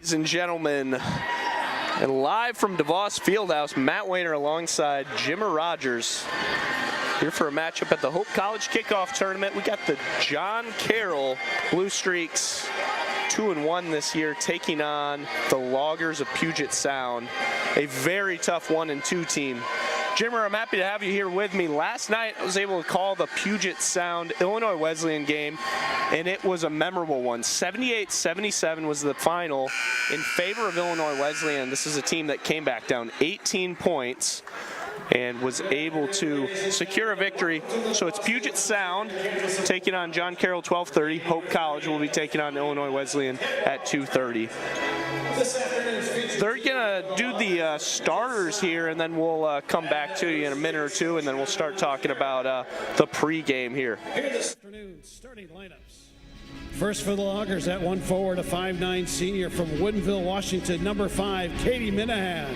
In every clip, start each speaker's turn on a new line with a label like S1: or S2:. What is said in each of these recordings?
S1: Ladies and gentlemen, and live from DeVos Fieldhouse, Matt Wayner alongside Jimmer Rogers here for a matchup at the Hope College Kickoff Tournament. We got the John Carroll Blue Streaks 2-1 this year, taking on the Loggers of Puget Sound, a very tough 1-2 team. Jimmer, I'm happy to have you here with me. Last night, I was able to call the Puget Sound Illinois Wesleyan game, and it was a memorable one. 78-77 was the final in favor of Illinois Wesleyan. This is a team that came back down 18 points and was able to secure a victory. So it's Puget Sound taking on John Carroll 12:30. Hope College will be taking on Illinois Wesleyan at 2:30. They're gonna do the starters here, and then we'll come back to you in a minute or two, and then we'll start talking about the pregame here.
S2: This afternoon, starting lineups. First for the Loggers at 1 forward, a 5'9" senior from Woodinville, Washington, number 5, Katie Minahan.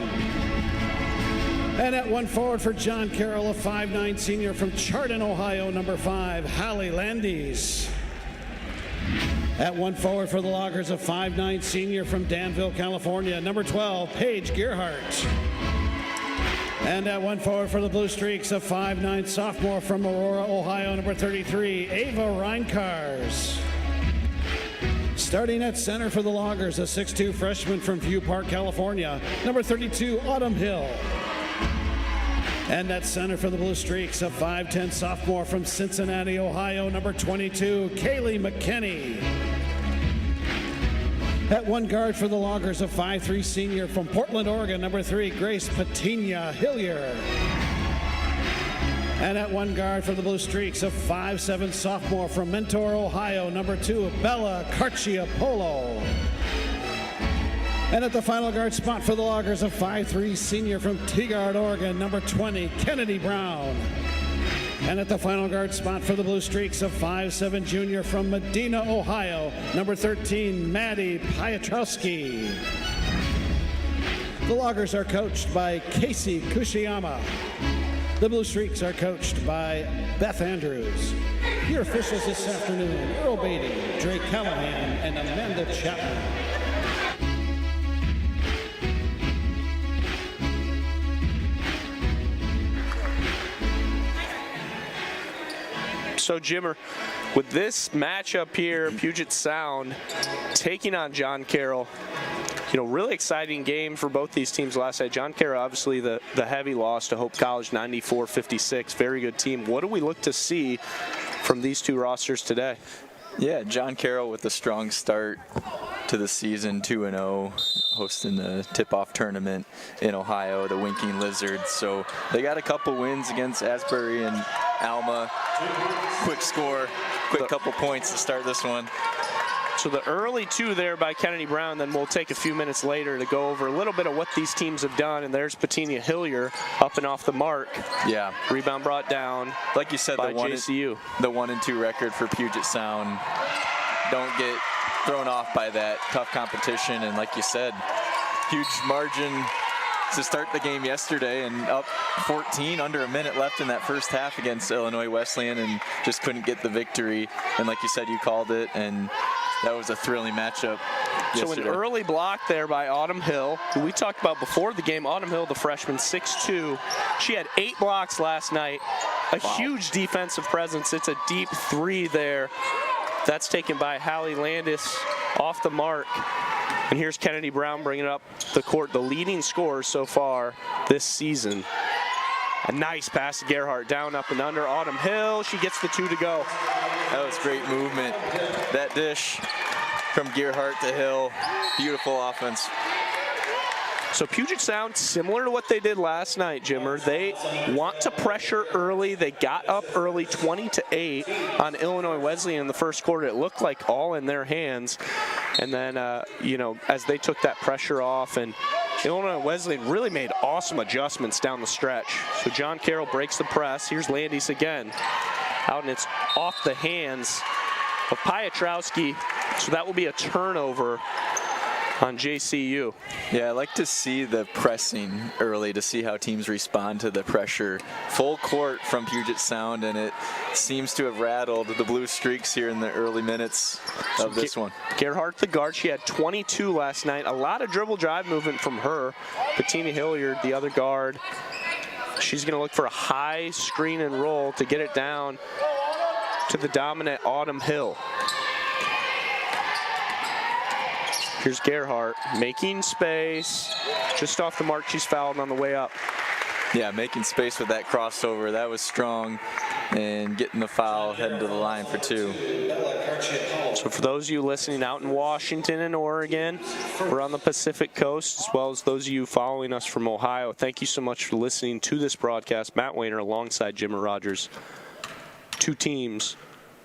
S2: And at 1 forward for John Carroll, a 5'9" senior from Chardon, Ohio, number 5, Hallie Landis. At 1 forward for the Loggers, a 5'9" senior from Danville, California, number 12, Paige Gearhart. And at 1 forward for the Blue Streaks, a 5'9" sophomore from Aurora, Ohio, number 33, Ava Reinkars. Starting at center for the Loggers, a 6'2" freshman from View Park, California, number 32, Autumn Hill. And at center for the Blue Streaks, a 5'10" sophomore from Cincinnati, Ohio, number 22, Kaylee McKinney. At 1 guard for the Loggers, a 5'3" senior from Portland, Oregon, number 3, Grace Patinia Hillier. And at 1 guard for the Blue Streaks, a 5'7" sophomore from Mentor, Ohio, number 2, Bella Carciapolo. And at the final guard spot for the Loggers, a 5'3" senior from Tigard, Oregon, number 20, Kennedy Brown. And at the final guard spot for the Blue Streaks, a 5'7" junior from Medina, Ohio, number 13, Maddie Piotrowski. The Loggers are coached by Casey Kushiyama. The Blue Streaks are coached by Beth Andrews. Your officials this afternoon, Earl Beatty, Drake Callahan, and Amanda Chapman.
S1: So, Jimmer, with this matchup here, Puget Sound taking on John Carroll, really exciting game for both these teams last night. John Carroll, obviously the heavy loss to Hope College, 94-56. Very good team. What do we look to see from these two rosters today?
S3: Yeah, John Carroll with a strong start to the season, 2-0, hosting the tip-off tournament in Ohio, the Winking Lizards. So they got a couple wins against Asbury and Alma. Quick score, quick couple points to start this one.
S1: So the early 2 there by Kennedy Brown, then we'll take a few minutes later to go over a little bit of what these teams have done. And there's Patinia Hillier up and off the mark.
S3: Yeah.
S1: Rebound brought down,
S3: like you said,
S1: by
S3: the
S1: JCU.
S3: The 1-2 record for Puget Sound. Don't get thrown off by that tough competition. And like you said, huge margin to start the game yesterday, and up 14, under a minute left in that first half against Illinois Wesleyan, and just couldn't get the victory. And like you said, you called it, and that was a thrilling matchup yesterday.
S1: So an early block there by Autumn Hill, who we talked about before the game. Autumn Hill, the freshman, 6'2". She had 8 blocks last night. Huge defensive presence. It's a deep 3 there. That's taken by Hallie Landis off the mark. And here's Kennedy Brown bringing up the court, the leading scorer so far this season. A nice pass to Gearhart, down, up, and under. Autumn Hill, she gets the 2 to go.
S3: That was great movement. That dish from Gearhart to Hill, beautiful offense.
S1: So Puget Sound, similar to what they did last night, Jimmer, they want to pressure early. They got up early, 20-8 on Illinois Wesleyan in the first quarter. It looked like all in their hands. And then, as they took that pressure off, and Illinois Wesleyan really made awesome adjustments down the stretch. So John Carroll breaks the press. Here's Landis again. Out, and it's off the hands of Piotrowski. So that will be a turnover on JCU.
S3: Yeah, I like to see the pressing early to see how teams respond to the pressure. Full court from Puget Sound, and it seems to have rattled the Blue Streaks here in the early minutes of this one.
S1: Gerhardt, the guard, she had 22 last night. A lot of dribble drive movement from her. Bettina Hilliard, the other guard, she's going to look for a high screen and roll to get it down to the dominant Autumn Hill. Here's Gerhardt making space. Just off the mark, she's fouled on the way up.
S3: Yeah, making space with that crossover. That was strong. And getting the foul, heading to the line for 2.
S1: So for those of you listening out in Washington and Oregon, we're on the Pacific Coast, as well as those of you following us from Ohio, thank you so much for listening to this broadcast. Matt Wayner alongside Jimmer Rogers. 2 teams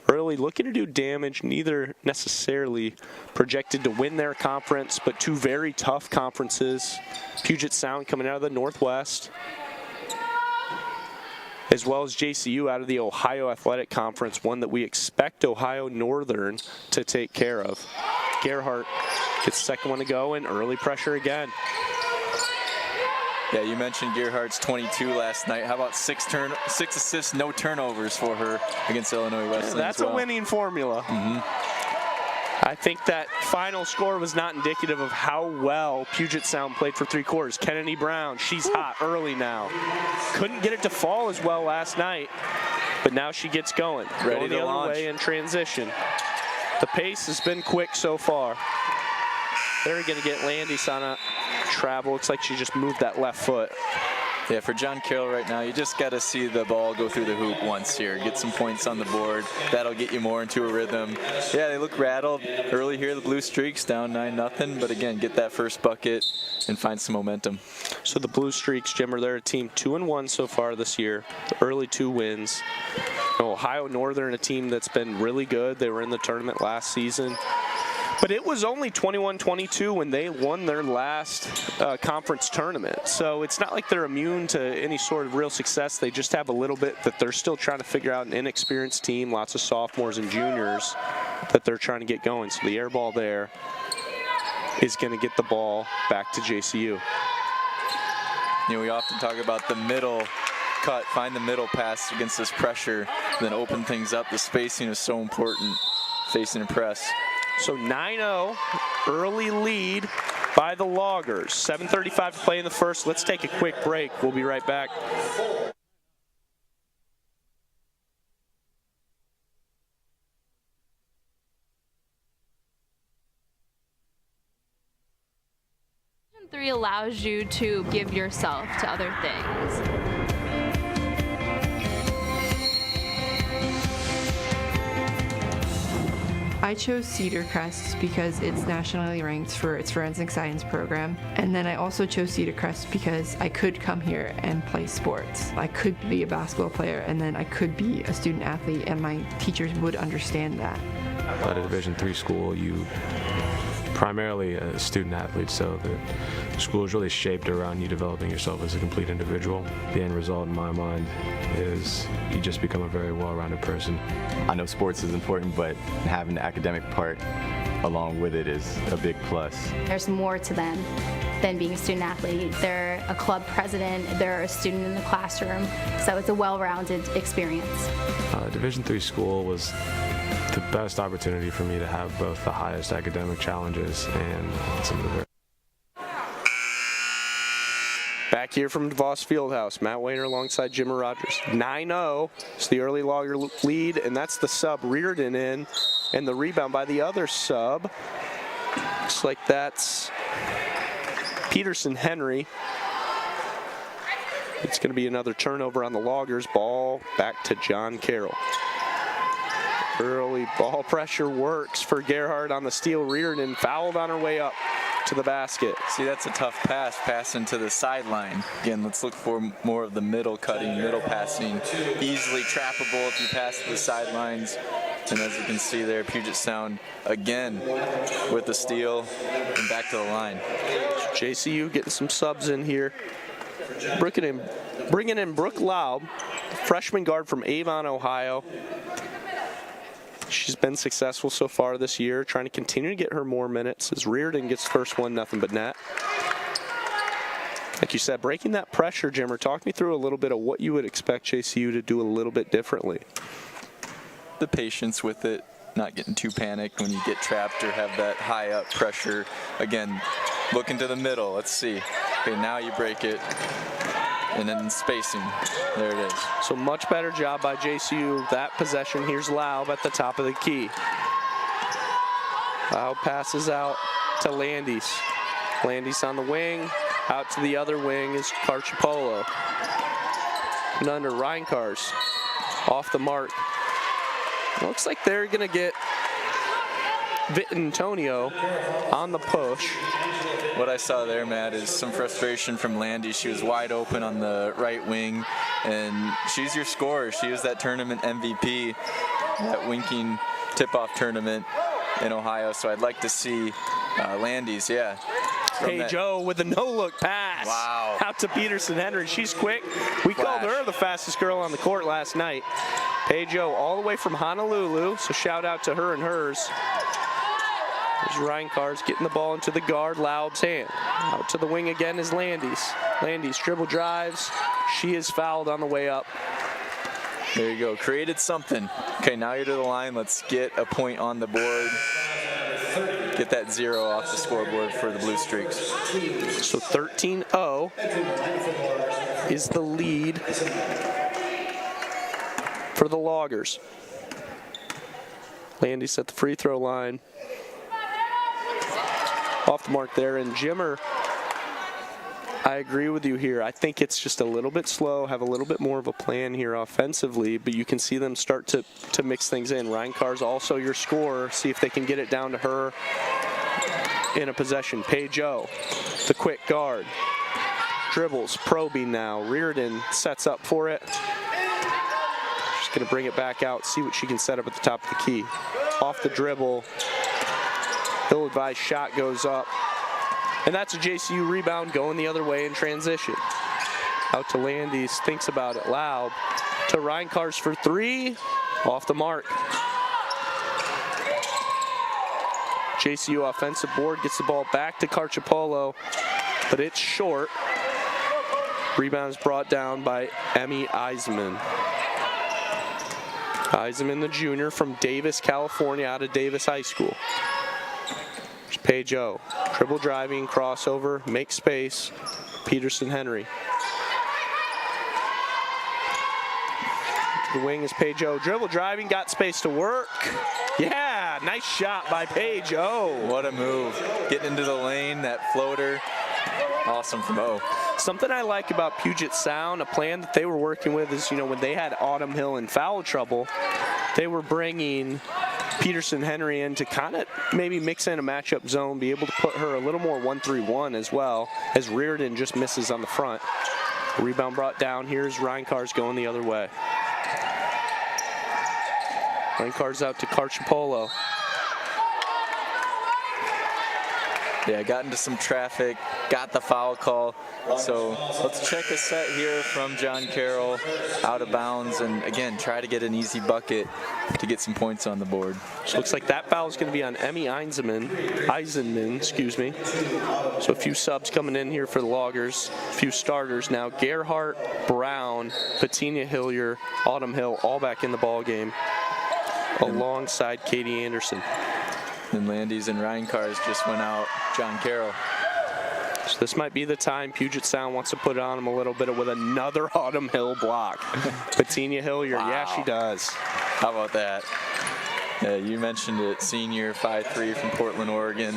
S1: early looking to do damage, neither necessarily projected to win their conference, but 2 very tough conferences. Puget Sound coming out of the Northwest, as well as JCU out of the Ohio Athletic Conference, one that we expect Ohio Northern to take care of. Gerhardt gets the second one to go, and early pressure again.
S3: Yeah, you mentioned Gerhardt's 22 last night. How about 6 assists, no turnovers for her against Illinois Wesleyan?
S1: That's a winning formula. I think that final score was not indicative of how well Puget Sound played for 3 quarters. Kennedy Brown, she's hot early now. Couldn't get it to fall as well last night, but now she gets going.
S3: Ready
S1: the
S3: to
S1: other
S3: launch.
S1: way in transition. The pace has been quick so far. They're going to get Landis on a travel. Looks like she just moved that left foot.
S3: Yeah, for John Carroll right now, you just got to see the ball go through the hoop once here. Get some points on the board. That'll get you more into a rhythm. Yeah, they look rattled early here. The Blue Streaks down 9-0. But again, get that first bucket and find some momentum.
S1: So the Blue Streaks, Jimmer, they're a team 2-1 so far this year. The early 2 wins. Ohio Northern, a team that's been really good. They were in the tournament last season. But it was only 21-22 when they won their last conference tournament. So it's not like they're immune to any sort of real success. They just have a little bit that they're still trying to figure out, an inexperienced team, lots of sophomores and juniors that they're trying to get going. So the air ball there is going to get the ball back to JCU.
S3: We often talk about the middle cut, find the middle pass against this pressure, then open things up. The spacing is so important facing a press.
S1: So 9-0, early lead by the Loggers. 7:35 to play in the first. Let's take a quick break. We'll be right back.
S4: Division 3 allows you to give yourself to other things.
S5: I chose Cedar Crest because it's nationally ranked for its forensic science program. And then I also chose Cedar Crest because I could come here and play sports. I could be a basketball player, and then I could be a student athlete, and my teachers would understand that.
S6: At a Division III school, you primarily a student athlete, so the school is really shaped around you developing yourself as a complete individual. The end result in my mind is you just become a very well-rounded person.
S7: I know sports is important, but having the academic part along with it is a big plus.
S8: There's more to them than being a student athlete. They're a club president, they're a student in the classroom, so it's a well-rounded experience.
S6: Division III school was the best opportunity for me to have both the highest academic challenges and some of the very...
S1: Back here from DeVos Fieldhouse, Matt Wayner alongside Jimmer Rogers. 9-0 is the early Logger lead, and that's the sub Reardon in, and the rebound by the other sub. Looks like that's Peterson Henry. It's going to be another turnover on the Loggers. Ball back to John Carroll. Early ball pressure works for Gerhardt on the steal. Reardon fouled on her way up to the basket.
S3: See, that's a tough pass, passing to the sideline. Again, let's look for more of the middle cutting, middle passing. Easily trappable if you pass to the sidelines. And as you can see there, Puget Sound again with the steal and back to the line.
S1: JCU getting some subs in here. Bringing in Brooke Laub, freshman guard from Avon, Ohio. She's been successful so far this year, trying to continue to get her more minutes as Reardon gets first one, nothing but net. Like you said, breaking that pressure, Jimmer, talk me through a little bit of what you would expect JCU to do a little bit differently.
S3: The patience with it, not getting too panicked when you get trapped or have that high up pressure. Again, look into the middle. Let's see. Okay, now you break it. And then spacing. There it is.
S1: So much better job by JCU. That possession. Here's Laub at the top of the key. Laub passes out to Landis. Landis on the wing. Out to the other wing is Carchipolo. And under Reinkars. Off the mark. Looks like they're going to get Antonio on the push.
S3: What I saw there, Matt, is some frustration from Landy. She was wide open on the right wing, and she's your scorer. She was that tournament MVP, that winking tip-off tournament in Ohio. So I'd like to see Landy's, yeah.
S1: Hey, Joe with a no-look pass.
S3: Wow.
S1: Out to Peterson Henry. She's quick. We called her the fastest girl on the court last night. Pejo all the way from Honolulu, so shout out to her and hers. There's Reinkars getting the ball into the guard, Laub's hand. Out to the wing again is Landis. Landis dribble drives. She is fouled on the way up.
S3: There you go, created something. Okay, now you're to the line. Let's get a point on the board. Get that 0 off the scoreboard for the Blue Streaks.
S1: So 13-0 is the lead for the Loggers. Landis at the free throw line. Off the mark there, and Jimmer, I agree with you here. I think it's just a little bit slow, have a little bit more of a plan here offensively, but you can see them start to mix things in. Reinkar's also your scorer. See if they can get it down to her in a possession. Pejo, the quick guard. Dribbles, probing now. Reardon sets up for it. She's going to bring it back out, see what she can set up at the top of the key. Off the dribble. Ill-advised shot goes up. And that's a JCU rebound going the other way in transition. Out to Landis, thinks about it. Laub to Reinkars for 3. Off the mark. JCU offensive board gets the ball back to Carchipolo, but it's short. Rebound is brought down by Emmy Eisenman. Eisenman, the junior from Davis, California, out of Davis High School. Pejo, dribble driving, crossover, make space. Peterson Henry. The wing is Pejo, dribble driving, got space to work. Yeah, nice shot by Pejo.
S3: What a move. Getting into the lane, that floater. Awesome from O.
S1: Something I like about Puget Sound, a plan that they were working with is, you know, when they had Autumn Hill in foul trouble, they were bringing Peterson Henry in to kind of maybe mix in a matchup zone, be able to put her a little more 1-3-1 as well, as Reardon just misses on the front. Rebound brought down. Here's Reinkars going the other way. Reinkars out to Carchipolo.
S3: Yeah, got into some traffic, got the foul call. So let's check a set here from John Carroll, out of bounds, and again, try to get an easy bucket to get some points on the board.
S1: So looks like that foul is going to be on Emmy Eisenman, excuse me. So a few subs coming in here for the Loggers, a few starters now. Gerhart, Brown, Patinia Hillier, Autumn Hill, all back in the ball game, alongside Katie Anderson.
S3: And Landis and Reinkars just went out. John Carroll.
S1: So this might be the time Puget Sound wants to put on him a little bit with another Autumn Hill block. Patinia Hillier, wow. Yeah, she does.
S3: How about that? Yeah, you mentioned it. Senior, 5'3" from Portland, Oregon.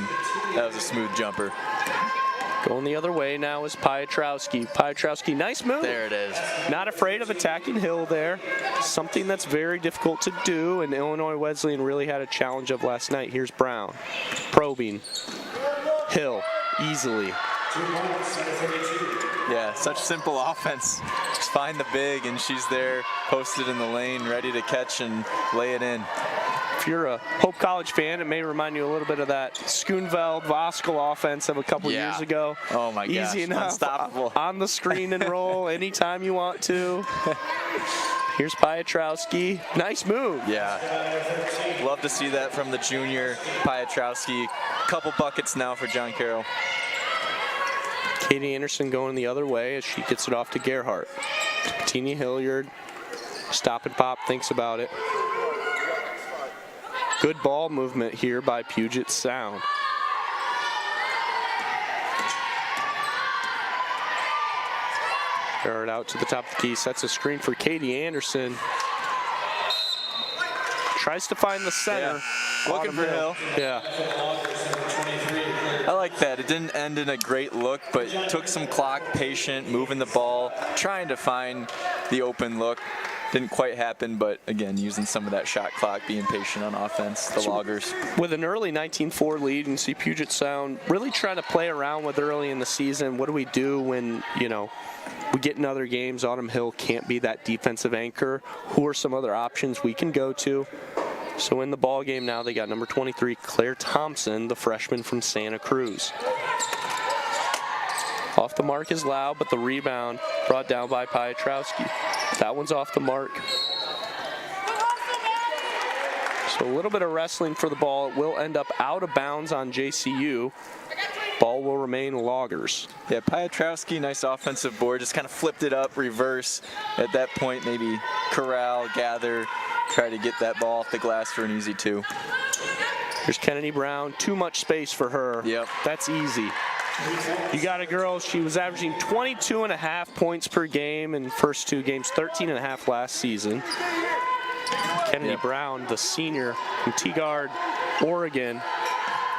S3: That was a smooth jumper.
S1: Going the other way now is Piotrowski. Piotrowski, nice move.
S3: There it is.
S1: Not afraid of attacking Hill there. Something that's very difficult to do, and Illinois Wesleyan really had a challenge of last night. Here's Brown. Probing. Hill, easily.
S3: Yeah, such simple offense. Just find the big, and she's there, posted in the lane, ready to catch and lay it in.
S1: If you're a Hope College fan, it may remind you a little bit of that Schoonveld-Voskuhl offense of a couple years ago.
S3: Oh my gosh,
S1: easy enough,
S3: unstoppable.
S1: On the screen and roll anytime you want to. Here's Piotrowski. Nice move.
S3: Yeah. love to see that from the junior Piotrowski. Couple buckets now for John Carroll.
S1: Katie Anderson going the other way as she gets it off to Gerhardt. Tina Hilliard, stop and pop, thinks about it. Good ball movement here by Puget Sound. Gerhardt out to the top of the key, sets a screen for Katie Anderson. Tries to find the center.
S3: Yeah. Looking for Hill.
S1: Yeah.
S3: I like that. It didn't end in a great look, but took some clock, patient, moving the ball, trying to find the open look. Didn't quite happen, but again, using some of that shot clock, being patient on offense, the Loggers.
S1: With an early 19-4 lead, and see Puget Sound really trying to play around with early in the season. What do we do when, you know, we get in other games? Autumn Hill can't be that defensive anchor. Who are some other options we can go to? So in the ball game now, they got number 23, Claire Thompson, the freshman from Santa Cruz. Off the mark is Loud, but the rebound brought down by Piotrowski. That one's off the mark. So a little bit of wrestling for the ball. It will end up out of bounds on JCU. Ball will remain Loggers.
S3: Yeah, Piotrowski, nice offensive board. Just kind of flipped it up, reverse. At that point, maybe corral, gather, try to get that ball off the glass for an easy two.
S1: There's Kennedy Brown. Too much space for her.
S3: Yep.
S1: That's easy. You got a girl, she was averaging 22.5 points per game in first two games, 13.5 last season. Kennedy Brown, the senior from T-Guard, Oregon.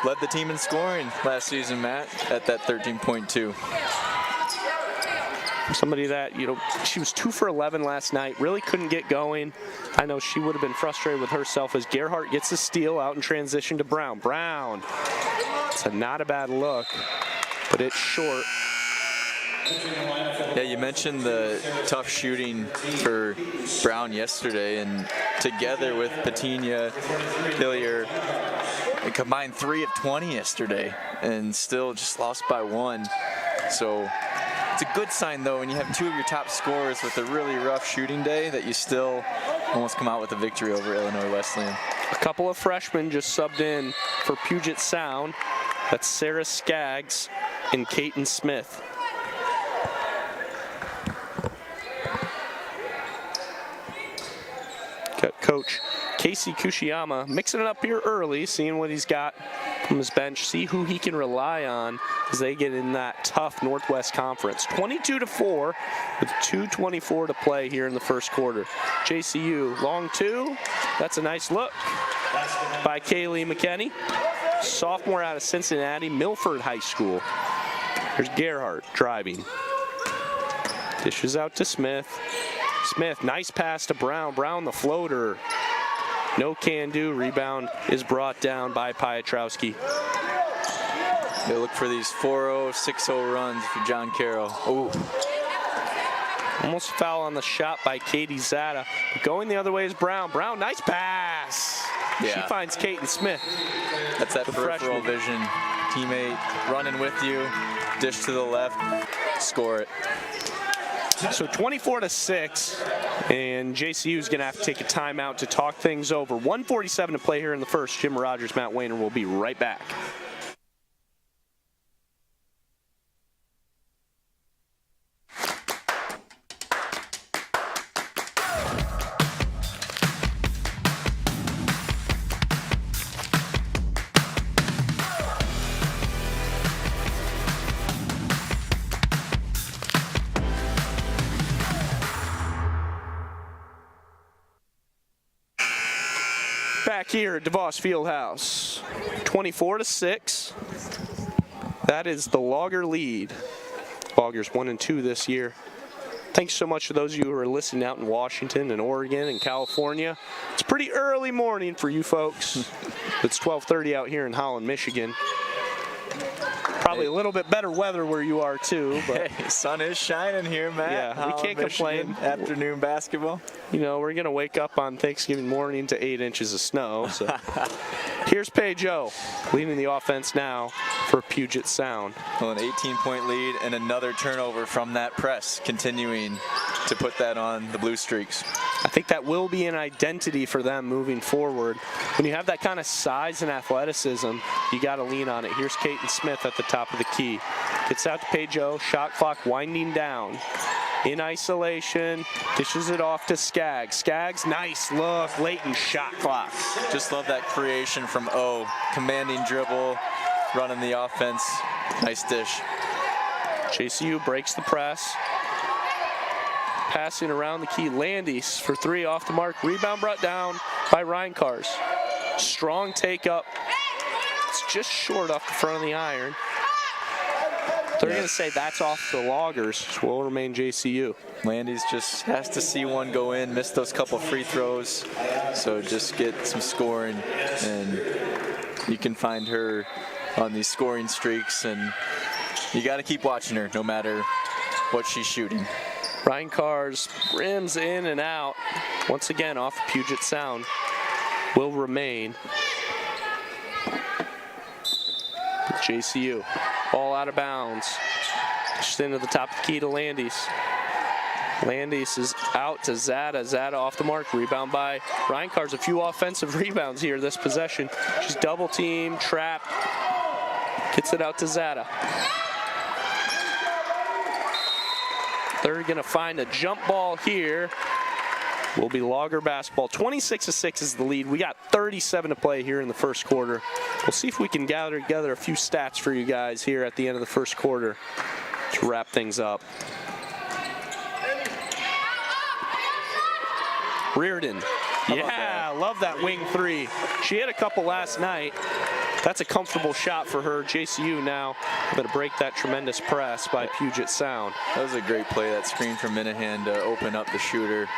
S3: Led the team in scoring last season, Matt, at that 13.2.
S1: Somebody that, you know, she was 2 for 11 last night, really couldn't get going. I know she would have been frustrated with herself as Gerhardt gets the steal out in transition to Brown. Brown, it's not a bad look, but it's short.
S3: Yeah, you mentioned the tough shooting for Brown yesterday, and together with Patinia, Hilliard, they combined 3 of 20 yesterday and still just lost by 1. So it's a good sign, though, when you have 2 of your top scorers with a really rough shooting day, that you still almost come out with a victory over Illinois Wesleyan.
S1: A couple of freshmen just subbed in for Puget Sound. That's Sarah Skaggs and Kaiten Smith. Got Coach Casey Kushiyama mixing it up here early, seeing what he's got from his bench, see who he can rely on as they get in that tough Northwest Conference. 22-4 with 2:24 to play here in the first quarter. JCU, long 2. That's a nice look by Kaylee McKinney, sophomore out of Cincinnati, Milford High School. There's Gerhardt driving. Dishes out to Smith. Smith, nice pass to Brown. Brown the floater. No can do. Rebound is brought down by Piotrowski.
S3: They look for these 4-0, 6-0 runs for John Carroll. Ooh.
S1: Almost foul on the shot by Katie Zada. Going the other way is Brown. Brown, nice pass.
S3: Yeah.
S1: She finds Kaiten Smith.
S3: That's that
S1: the
S3: peripheral
S1: freshman.
S3: vision. Teammate running with you, dish to the left, score it.
S1: So 24-6, and JCU is going to have to take a timeout to talk things over. 1:47 to play here in the first. Jim Rogers, Matt Wayner will be right back. Back here at DeVos Fieldhouse, 24-6. That is the Logger lead. Loggers 1-2 this year. Thanks so much to those of you who are listening out in Washington and Oregon and California. It's pretty early morning for you folks. It's 12:30 out here in Holland, Michigan. Probably a little bit better weather where you are too, but
S3: hey, sun is shining here, Matt.
S1: yeah, we
S3: Holland,
S1: can't complain.
S3: Michigan, afternoon basketball.
S1: You know, we're gonna wake up on Thanksgiving morning to 8 inches of snow. So here's Paige O leading the offense now for Puget Sound.
S3: Well, an 18-point lead and another turnover from that press, continuing to put that on the Blue Streaks.
S1: I think that will be an identity for them moving forward. When you have that kind of size and athleticism, you got to lean on it. Here's Kaiten Smith at the top of the key. Gets out to Pageau, shot clock winding down. In isolation, dishes it off to Skaggs. Skaggs, nice look, Layton, shot clock.
S3: Just love that creation from O. Commanding dribble, running the offense. Nice dish.
S1: JCU breaks the press. Passing around the key, Landis for three off the mark. Rebound brought down by Reinkars. Strong take up. It's just short off the front of the iron. They're going to say that's off the Loggers. Will remain JCU.
S3: Landis just has to see one go in, miss those couple free throws. So just get some scoring, and you can find her on these scoring streaks, and you got to keep watching her no matter what she's shooting.
S1: Reinkars rims in and out. Once again, off Puget Sound. Will remain. JCU. Ball out of bounds. Just into the top of the key to Landis. Landis is out to Zada. Zada off the mark. Rebound by Reinkars. A few offensive rebounds here this possession. She's double teamed, trapped. Gets it out to Zada. They're going to find a jump ball here. Will be Logger basketball. 26-6 is the lead. We got 37 to play here in the first quarter. We'll see if we can gather together a few stats for you guys here at the end of the first quarter to wrap things up. Reardon. Yeah, love that wing three. She hit a couple last night. That's a comfortable shot for her. JCU now going to break that tremendous press by Puget Sound.
S3: That was a great play, that screen from Minahan to open up the shooter.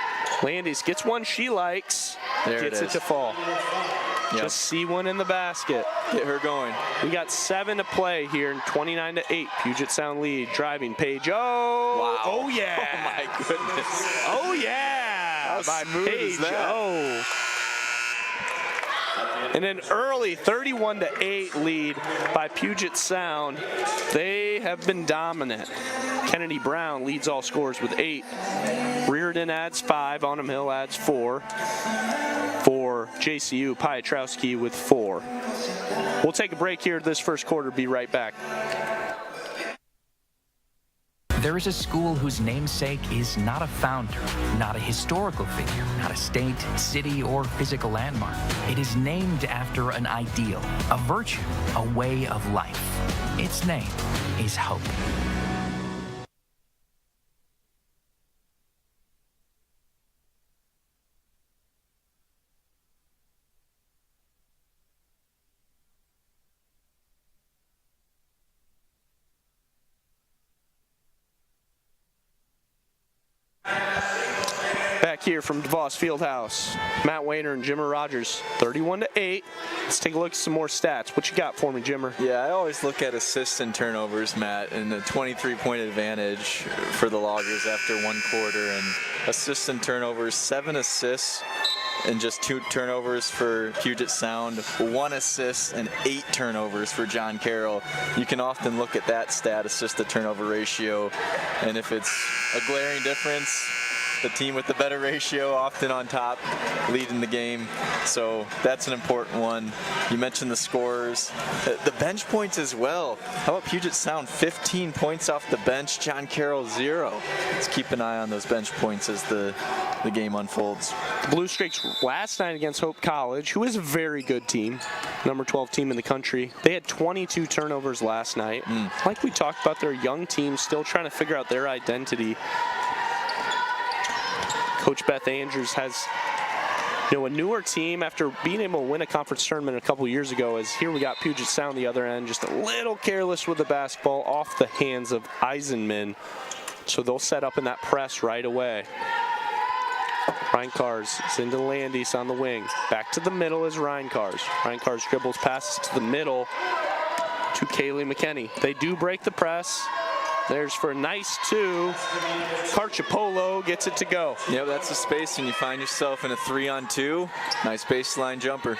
S1: Landis gets one she likes.
S3: There
S1: gets
S3: it
S1: it to fall.
S3: Yep.
S1: Just see one in the basket.
S3: Get her going.
S1: We got 7 to play here, 29-8. Puget Sound lead. Driving Pageau.
S3: Wow.
S1: Oh yeah.
S3: Oh my goodness.
S1: Oh yeah.
S3: How smooth is that?
S1: And an early 31-8 lead by Puget Sound. They have been dominant. Kennedy Brown leads all scorers with 8. Reardon adds 5. Autumn Hill adds 4. For JCU, Piotrowski with 4. We'll take a break here this first quarter. Be right back.
S9: There is a school whose namesake is not a founder, not a historical figure, not a state, city, or physical landmark. It is named after an ideal, a virtue, a way of life. Its name is hope.
S1: Here from DeVos Fieldhouse, Matt Wayner and Jimmer Rogers, 31-8. Let's take a look at some more stats. What you got for me, Jimmer?
S3: Yeah, I always look at assists and turnovers, Matt, and a 23-point advantage for the Loggers after one quarter. And assists and turnovers, 7 assists and just 2 turnovers for Puget Sound, 1 assist and 8 turnovers for John Carroll. You can often look at that stat, assist to turnover ratio, and if it's a glaring difference, the team with the better ratio often on top, leading the game. So that's an important one. You mentioned the scorers. The bench points as well. How about Puget Sound? 15 points off the bench. John Carroll, 0. Let's keep an eye on those bench points as the game unfolds.
S1: The Blue Streaks last night against Hope College, who is a very good team, number 12 team in the country. They had 22 turnovers last night. Like we talked about, their young team still trying to figure out their identity. Coach Beth Andrews has, a newer team after being able to win a conference tournament a couple years ago. As here we got Puget Sound the other end, just a little careless with the basketball off the hands of Eisenman. So they'll set up in that press right away. Reinkars is into Landis on the wing. Back to the middle is Reinkars. Reinkars dribbles, passes to the middle to Kaylee McKinney. They do break the press. There's for a nice 2. Carchipolo gets it to go.
S3: Yeah, that's the space, and you find yourself in a 3-on-2. Nice baseline jumper.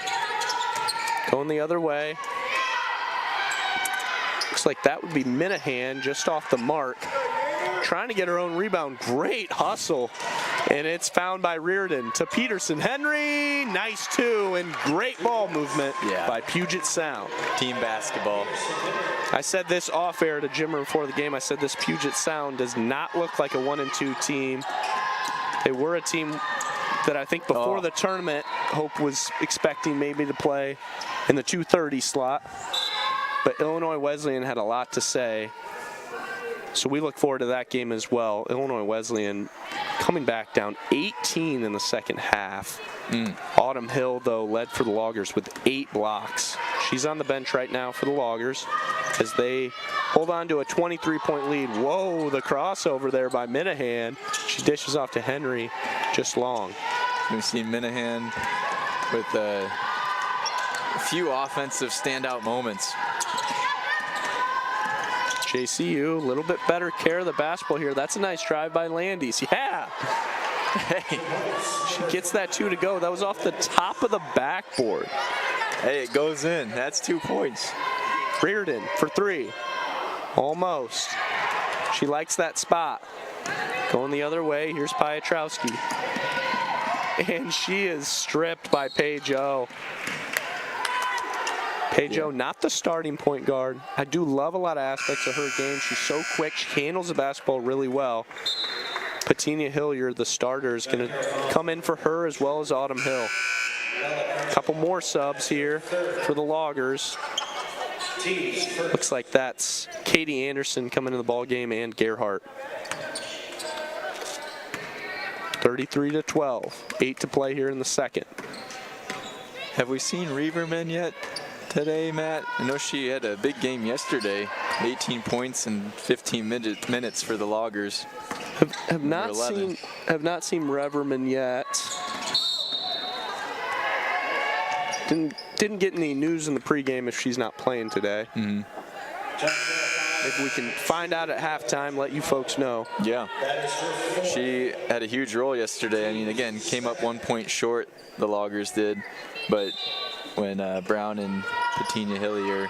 S1: Going the other way. Looks like that would be Minahan just off the mark. Trying to get her own rebound. Great hustle And it's found by Reardon to Peterson. Henry, nice two, and great ball movement by Puget Sound.
S3: Team basketball.
S1: I said this off air to Jimmer before the game. I said this Puget Sound does not look like a 1-2 team. They were a team that I think before the tournament, Hope was expecting maybe to play in the 230 slot. But Illinois Wesleyan had a lot to say. So we look forward to that game as well. Illinois Wesleyan coming back down 18 in the second half. Autumn Hill, though, led for the Loggers with 8 blocks. She's on the bench right now for the Loggers as they hold on to a 23-point lead. Whoa, the crossover there by Minahan. She dishes off to Henry, just long.
S3: We've seen Minahan with a few offensive standout moments.
S1: JCU, a little bit better care of the basketball here. That's a nice drive by Landis. Yeah. Hey, she gets that 2 to go. That was off the top of the backboard.
S3: Hey, it goes in. That's 2 points.
S1: Reardon for 3. Almost. She likes that spot. Going the other way, here's Piotrowski. And she is stripped by Paige O. Paige O, not the starting point guard. I do love a lot of aspects of her game. She's so quick. She handles the basketball really well. Patinia Hilliard, the starter, is going to come in for her as well as Autumn Hill. A couple more subs here for the Loggers. Looks like that's Katie Anderson coming to the ball game and Gerhardt. 33-12. 8 to play here in the second.
S3: Have we seen Reaverman yet today, Matt? I know she had a big game yesterday. 18 points and 15 minutes for the Loggers.
S1: Have not seen Reverman yet. Didn't get any news in the pregame if she's not playing today. Maybe we can find out at halftime, let you folks know.
S3: Yeah. She had a huge role yesterday. I mean, again, came up 1 point short, the Loggers did. But when Brown and Patinia Hilliard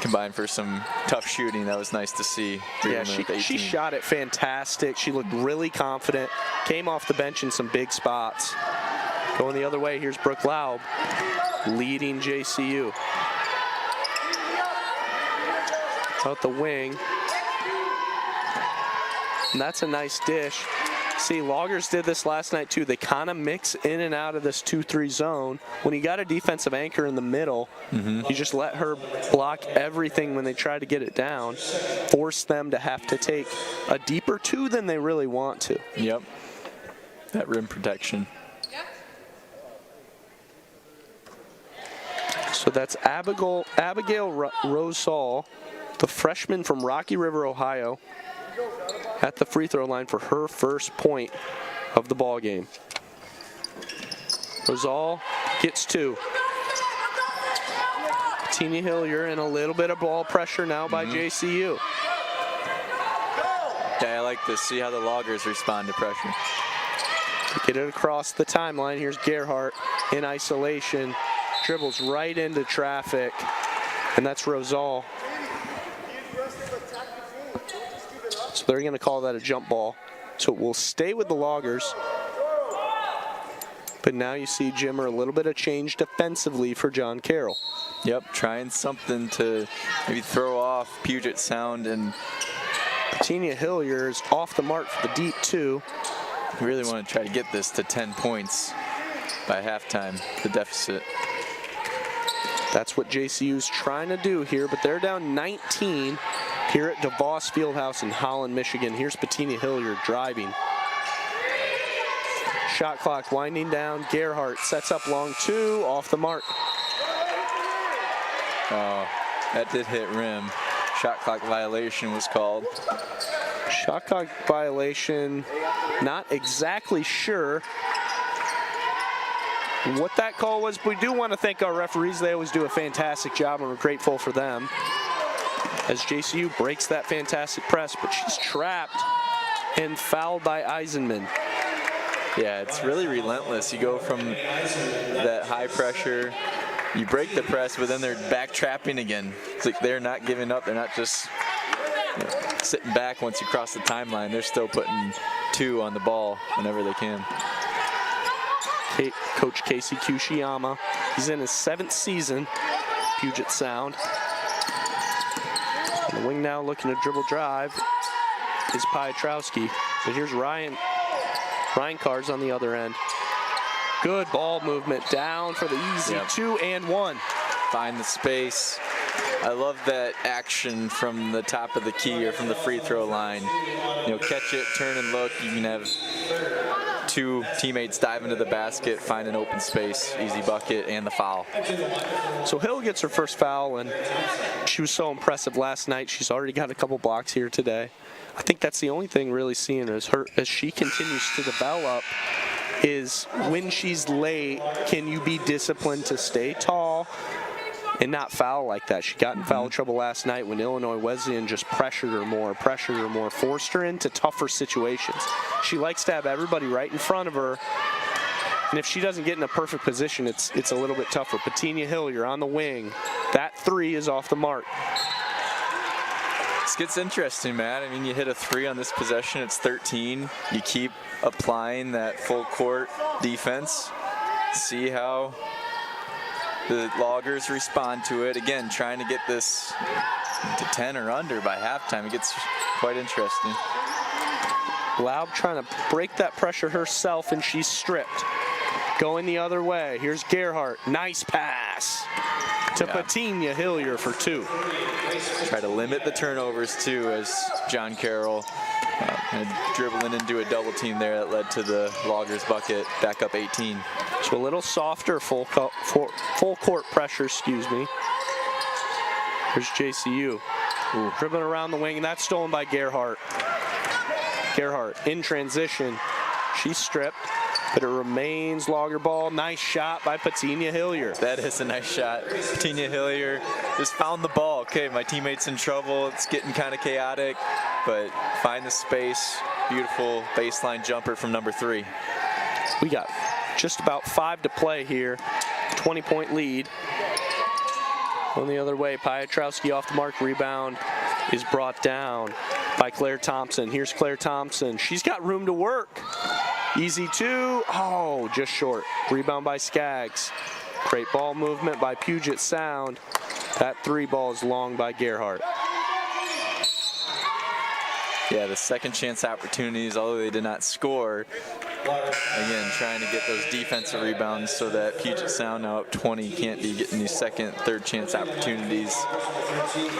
S3: combined for some tough shooting, that was nice to see.
S1: Yeah, she shot it fantastic. She looked really confident. Came off the bench in some big spots. Going the other way, here's Brooke Laub leading JCU. Out the wing. And that's a nice dish. See, Loggers did this last night too. They kind of mix in and out of this 2-3 zone. When you got a defensive anchor in the middle, you just let her block everything when they try to get it down, force them to have to take a deeper 2 than they really want to.
S3: Yep. That rim protection.
S1: So that's Abigail Rosal, the freshman from Rocky River, Ohio, at the free throw line for her first point of the ball game. Rosal gets 2. Tina Hilliard in a little bit of ball pressure now by JCU.
S3: Yeah, I like to see how the Loggers respond to pressure.
S1: Get it across the timeline. Here's Gerhardt in isolation. Dribbles right into traffic, and that's Rosal. So they're going to call that a jump ball. So it will stay with the Loggers. But now you see Jimmer a little bit of change defensively for John Carroll.
S3: Yep, trying something to maybe throw off Puget Sound, and
S1: Patinia Hilliard is off the mark for the deep 2.
S3: We really want to try to get this to 10 points by halftime, the deficit.
S1: That's what JCU's trying to do here, but they're down 19 here at DeVos Fieldhouse in Holland, Michigan. Here's Patinia Hilliard driving. Shot clock winding down. Gerhardt sets up long 2, off the mark.
S3: Oh, that did hit rim. Shot clock violation was called.
S1: Shot clock violation, not exactly sure what that call was. We do want to thank our referees. They always do a fantastic job, and we're grateful for them. As JCU breaks that fantastic press, but she's trapped and fouled by Eisenman.
S3: Yeah, it's really relentless. You go from that high pressure, you break the press, but then they're back trapping again. It's like they're not giving up. They're not just sitting back once you cross the timeline. They're still putting 2 on the ball whenever they can.
S1: Coach Casey Kushiyama, he's in his 7th season, Puget Sound. And the wing now looking to dribble drive is Piotrowski. But here's Ryan Carrs on the other end. Good ball movement down for the easy 2 and 1.
S3: Find the space. I love that action from the top of the key or from the free throw line. Catch it, turn and look. You can have 2 teammates dive into the basket, find an open space, easy bucket, and the foul.
S1: So Hill gets her first foul, and she was so impressive last night. She's already got a couple blocks here today. I think that's the only thing really seeing as she continues to develop is when she's late, can you be disciplined to stay tall and not foul like that? She got in foul trouble last night when Illinois Wesleyan just pressured her more, forced her into tougher situations. She likes to have everybody right in front of her, and if she doesn't get in a perfect position, it's a little bit tougher. Patinia Hill, you're on the wing. That 3 is off the mark.
S3: This gets interesting, Matt. I mean, you hit a 3 on this possession, it's 13. You keep applying that full court defense. See how the Loggers respond to it. Again, trying to get this to 10 or under by halftime. It gets quite interesting.
S1: Laub trying to break that pressure herself, and she's stripped. Going the other way. Here's Gerhardt. Nice pass to Patinia Hillier for 2.
S3: Try to limit the turnovers, too, as John Carroll dribbling into a double team there that led to the Loggers bucket, back up 18.
S1: So a little softer full court pressure, excuse me. Here's JCU. Dribbling around the wing, and that's stolen by Gerhardt. Gerhardt in transition. She's stripped, but it remains Logger ball. Nice shot by Patinia Hillier.
S3: That is a nice shot. Patinia Hillier just found the ball. Okay, my teammate's in trouble. It's getting kind of chaotic, but find the space. Beautiful baseline jumper from number 3.
S1: We got just about 5 to play here. 20-point lead. On the other way, Piotrowski off the mark. Rebound is brought down by Claire Thompson. Here's Claire Thompson. She's got room to work. Easy 2. Oh, just short. Rebound by Skaggs. Great ball movement by Puget Sound. That 3 ball is long by Gerhardt.
S3: Yeah, the second chance opportunities, although they did not score. Again, trying to get those defensive rebounds so that Puget Sound, now up 20, can't be getting these second, third chance opportunities.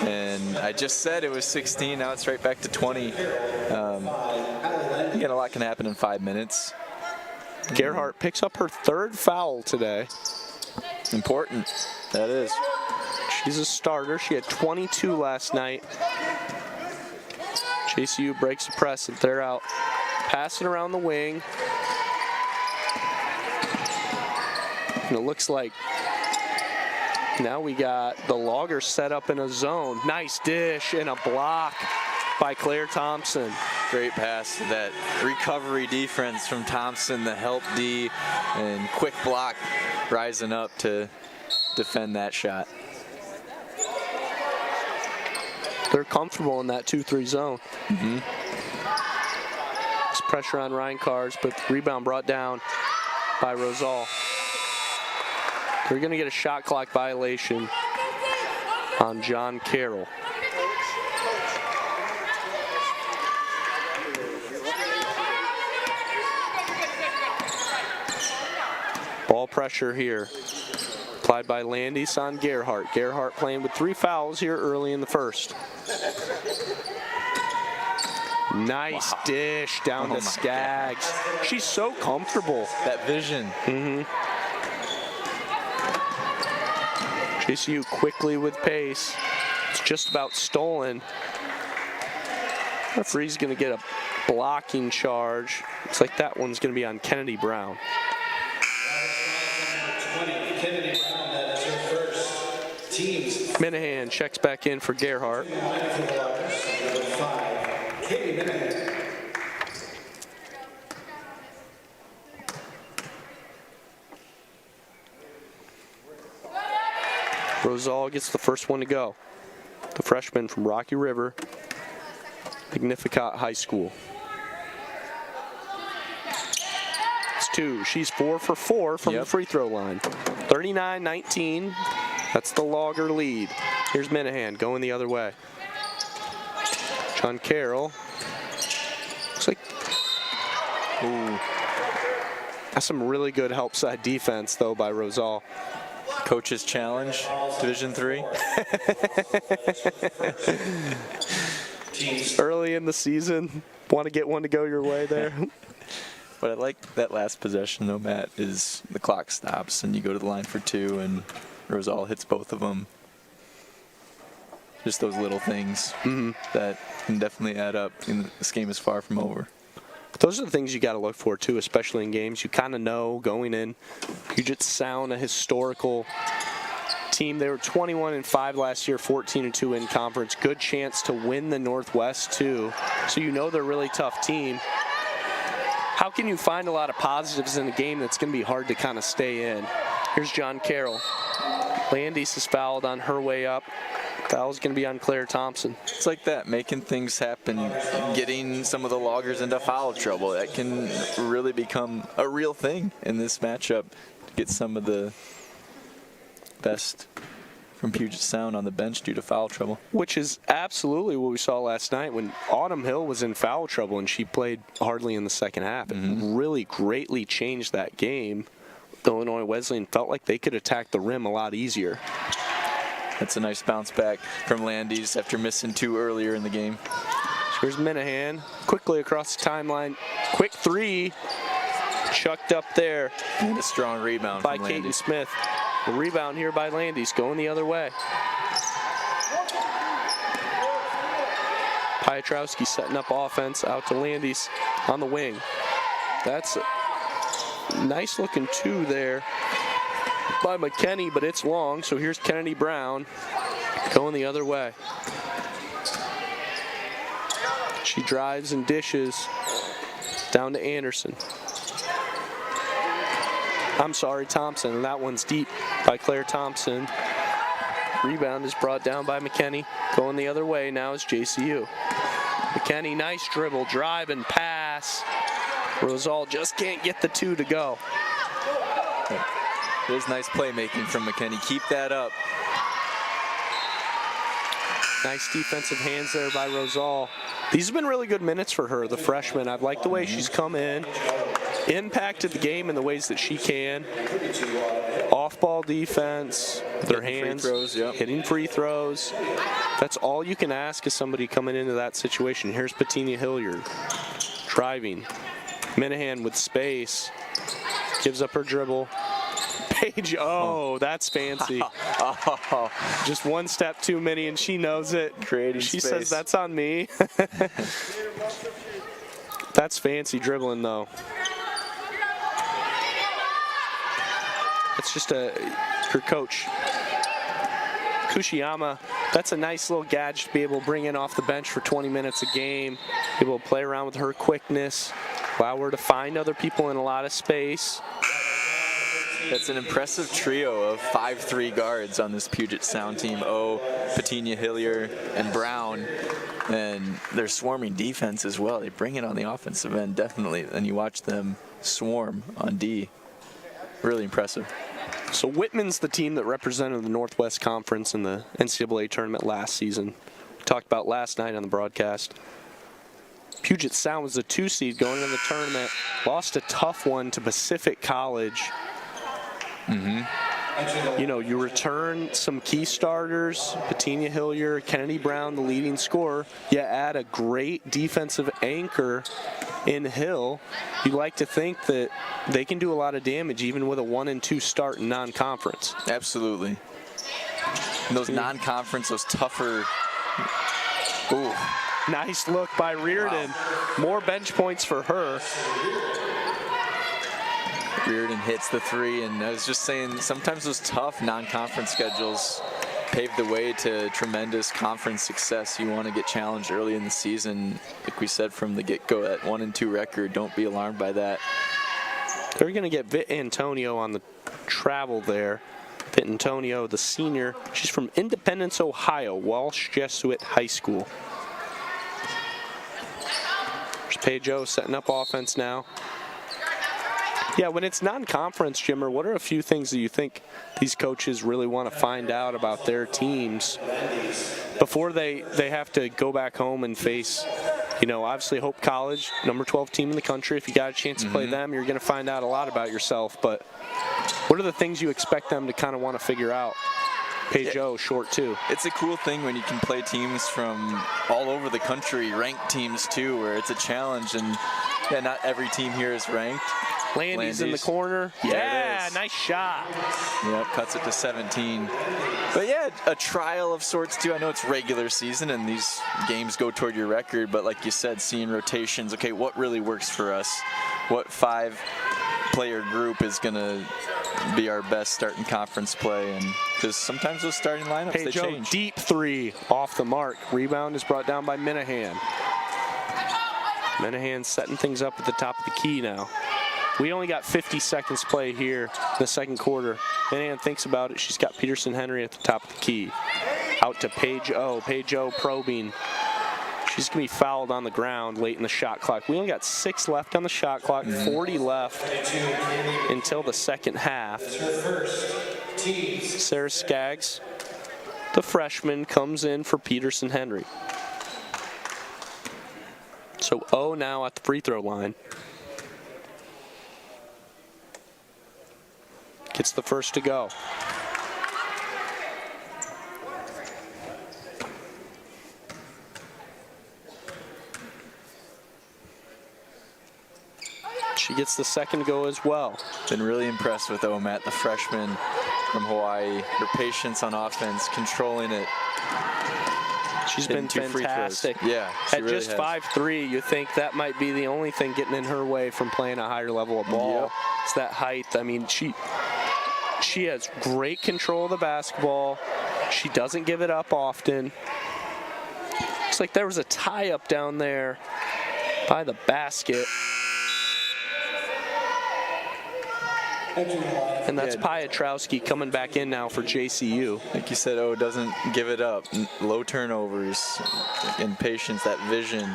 S3: And I just said it was 16, now it's right back to 20. Again, a lot can happen in 5 minutes.
S1: Gerhardt picks up her 3rd foul today.
S3: Important, that is.
S1: She's a starter. She had 22 last night. JCU breaks the press, and they're out. Passing around the wing. And it looks like now we got the Loggers set up in a zone. Nice dish and a block by Claire Thompson.
S3: Great pass. That recovery defense from Thompson, the help D, and quick block rising up to defend that shot.
S1: They're comfortable in that 2-3 zone. There's pressure on Ryan Carrs, but the rebound brought down by Rosal. They're going to get a shot clock violation on John Carroll. Ball pressure here. Applied by Landis on Gerhardt. Gerhardt playing with 3 fouls here early in the first. Nice dish down to Skaggs. She's so comfortable.
S3: That vision.
S1: JCU quickly with pace. It's just about stolen. Referee's going to get a blocking charge. Looks like that one's going to be on Kennedy Brown. Minahan checks back in for Gerhardt. Rosal gets the first one to go. The freshman from Rocky River. Magnificat High School. It's 2. She's 4 for 4 from the free throw line. 39-19. That's the Logger lead. Here's Minahan going the other way. John Carroll. Looks like, ooh. That's some really good help side defense, though, by Rosal.
S3: Coach's challenge, Division III.
S1: Early in the season, want to get one to go your way there.
S3: But I like that last possession, though, Matt, is the clock stops and you go to the line for 2 and Rosal hits both of them. Just those little things that can definitely add up. And this game is far from over.
S1: Those are the things you got to look for, too, especially in games. You kind of know going in. Puget Sound, a historical team. They were 21-5 last year, 14-2 in conference. Good chance to win the Northwest, too. So you know they're a really tough team. How can you find a lot of positives in a game that's going to be hard to kind of stay in? Here's John Carroll. Landis is fouled on her way up. Foul's going to be on Claire Thompson.
S3: It's like that, making things happen, getting some of the Loggers into foul trouble. That can really become a real thing in this matchup. Get some of the best from Puget Sound on the bench due to foul trouble.
S1: Which is absolutely what we saw last night when Autumn Hill was in foul trouble and she played hardly in the second half. It really greatly changed that game. Illinois Wesleyan felt like they could attack the rim a lot easier.
S3: That's a nice bounce back from Landis after missing 2 earlier in the game.
S1: Here's Minahan quickly across the timeline. Quick 3. Chucked up there.
S3: And a strong rebound
S1: by
S3: from
S1: Caden
S3: Landis.
S1: Smith. The rebound here by Landis going the other way. Piotrowski setting up offense out to Landis on the wing. That's a nice looking 2 there by McKinney, but it's long. So here's Kennedy Brown going the other way. She drives and dishes down to Anderson. I'm sorry, Thompson, and that one's deep by Claire Thompson. Rebound is brought down by McKinney. Going the other way now is JCU. McKinney, nice dribble, drive and pass. Rosal just can't get the 2 to go.
S3: There's nice playmaking from McKinney. Keep that up.
S1: Nice defensive hands there by Rosal. These have been really good minutes for her, the freshman. I've liked the way she's come in, impacted the game in the ways that she can. Off-ball defense, their hands,
S3: free throws, yep.
S1: Hitting free throws. That's all you can ask of somebody coming into that situation. Here's Petunia Hilliard driving. Minahan with space. Gives up her dribble. Paige, oh, that's fancy. Just one step too many, and she knows it.
S3: Creating
S1: she
S3: space.
S1: says, that's on me. That's fancy dribbling, though. It's just her coach, Kushiyama. That's a nice little gadget to be able to bring in off the bench for 20 minutes a game, be able to play around with her quickness, allow her to find other people in a lot of space.
S3: That's an impressive trio of 5'3" guards on this Puget Sound team. Petunia Hilliard and Brown. And they're swarming defense as well. They bring it on the offensive end, definitely. And you watch them swarm on D. Really impressive.
S1: So Whitman's the team that represented the Northwest Conference in the NCAA tournament last season. We talked about last night on the broadcast. Puget Sound was the 2 seed going into the tournament. Lost a tough one to Pacific College. You know, you return some key starters, Petunia Hilliard, Kennedy Brown, the leading scorer. You add a great defensive anchor in Hill. You'd like to think that they can do a lot of damage even with a 1-2 start in non-conference.
S3: Absolutely. And those non-conference, those tougher.
S1: Ooh, nice look by Reardon. Wow. More bench points for her.
S3: Reardon hits the 3, and I was just saying, sometimes those tough non-conference schedules pave the way to tremendous conference success. You want to get challenged early in the season. Like we said from the get-go, that 1-2 record, don't be alarmed by that.
S1: They're going to get Vit Antonio on the travel there. Vit Antonio, the senior. She's from Independence, Ohio, Walsh Jesuit High School. Here's Pageau setting up offense now. Yeah, when it's non-conference, Jimmer, what are a few things that you think these coaches really want to find out about their teams before they have to go back home and face, obviously Hope College, number 12 team in the country. If you got a chance to play them, you're going to find out a lot about yourself. But what are the things you expect them to kind of want to figure out? Pageau, short too.
S3: It's a cool thing when you can play teams from all over the country, ranked teams too, where it's a challenge. And yeah, not every team here is ranked.
S1: Landy's in the corner. Yeah, nice shot.
S3: Yep, cuts it to 17. But yeah, a trial of sorts too. I know it's regular season and these games go toward your record, but like you said, seeing rotations, okay, what really works for us? What 5-player group is going to be our best starting conference play? And because sometimes those starting lineups, they change.
S1: Deep three off the mark. Rebound is brought down by Minahan. Minahan setting things up at the top of the key now. We only got 50 seconds play here in the second quarter. Minahan thinks about it. She's got Peterson Henry at the top of the key. Out to Pageau. Pageau probing. She's going to be fouled on the ground late in the shot clock. We only got 6 left on the shot clock, 40 left until the second half. Sarah Skaggs, the freshman, comes in for Peterson Henry. So O now at the free throw line. Gets the first to go. She gets the second go as well.
S3: Been really impressed with Matt, the freshman from Hawaii. Her patience on offense, controlling it.
S1: She's been fantastic.
S3: Yeah,
S1: at really just 5'3", you think that might be the only thing getting in her way from playing a higher level of ball. Yep. It's that height. I mean, she has great control of the basketball. She doesn't give it up often. Looks like there was a tie-up down there by the basket. And that's Piotrowski coming back in now for JCU.
S3: Like you said, doesn't give it up. Low turnovers and patience, that vision.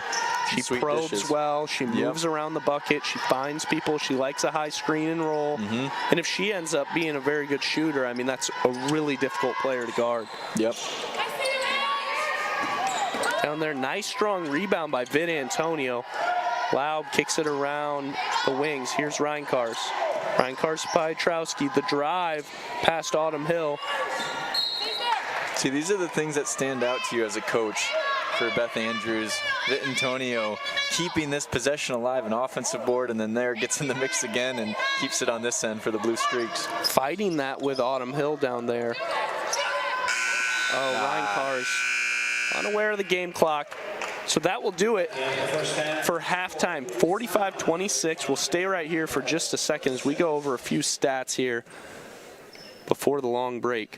S1: She probes well. She moves around the bucket. She finds people. She likes a high screen and roll. And if she ends up being a very good shooter, I mean, that's a really difficult player to guard.
S3: Yep.
S1: Down there, nice strong rebound by Vid Antonio. Laub kicks it around the wings. Here's Reinkars. Reinkars, Piotrowski, the drive past Autumn Hill.
S3: See, these are the things that stand out to you as a coach for Beth Andrews. Vid Antonio keeping this possession alive, an offensive board, and then there gets in the mix again and keeps it on this end for the Blue Streaks.
S1: Fighting that with Autumn Hill down there. Reinkars unaware of the game clock. So that will do it for halftime. 45-26. We'll stay right here for just a second as we go over a few stats here before the long break.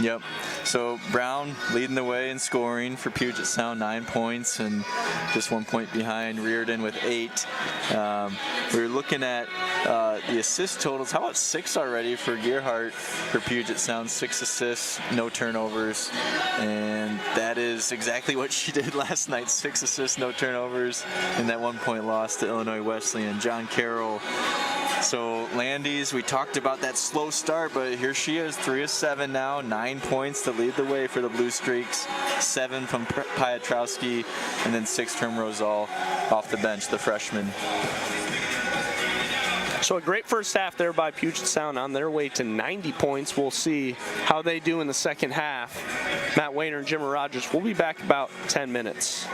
S3: Yep. So Brown leading the way in scoring for Puget Sound, 9 points, and just 1 point behind Reardon with 8. We were looking at the assist totals. How about 6 already for Gearhart for Puget Sound? 6 assists, no turnovers, and that is exactly what she did last night. 6 assists, no turnovers, in that 1 point loss to Illinois Wesleyan. John Carroll. So Landys, we talked about that slow start, but here she is, 3 of 7 now, 9 points to lead the way for the Blue Streaks, 7 from Piotrowski, and then 6 from Rosal off the bench, the freshman.
S1: So a great first half there by Puget Sound on their way to 90 points. We'll see how they do in the second half. Matt Wayner and Jimmer Rogers will be back about 10 minutes.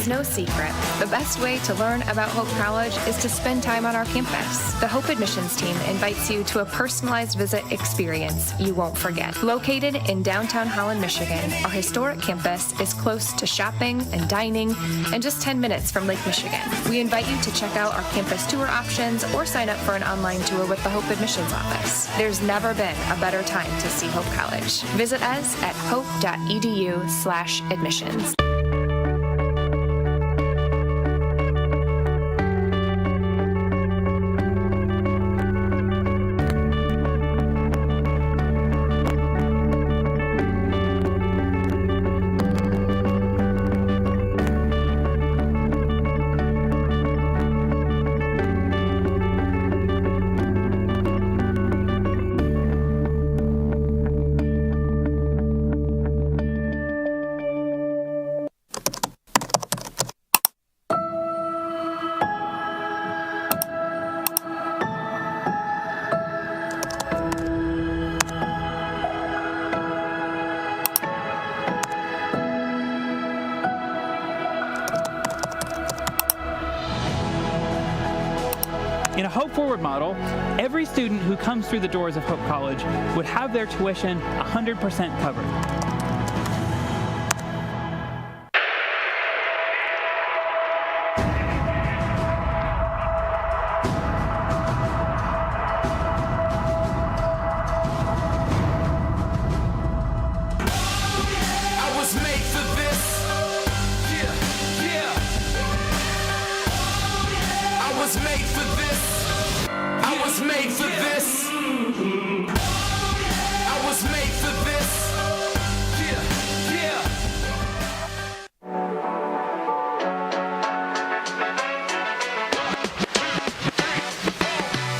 S10: no secret. The best way to learn about Hope College is to spend time on our campus. The Hope admissions team invites you to a personalized visit experience you won't forget. Located in downtown Holland, Michigan, our historic campus is close to shopping and dining and just 10 minutes from Lake Michigan. We invite you to check out our campus tour options or sign up for an online tour with the Hope admissions office. There's never been a better time to see Hope College. Visit us at hope.edu/admissions.
S11: In a Hope Forward model, every student who comes through the doors of Hope College would have their tuition 100% covered.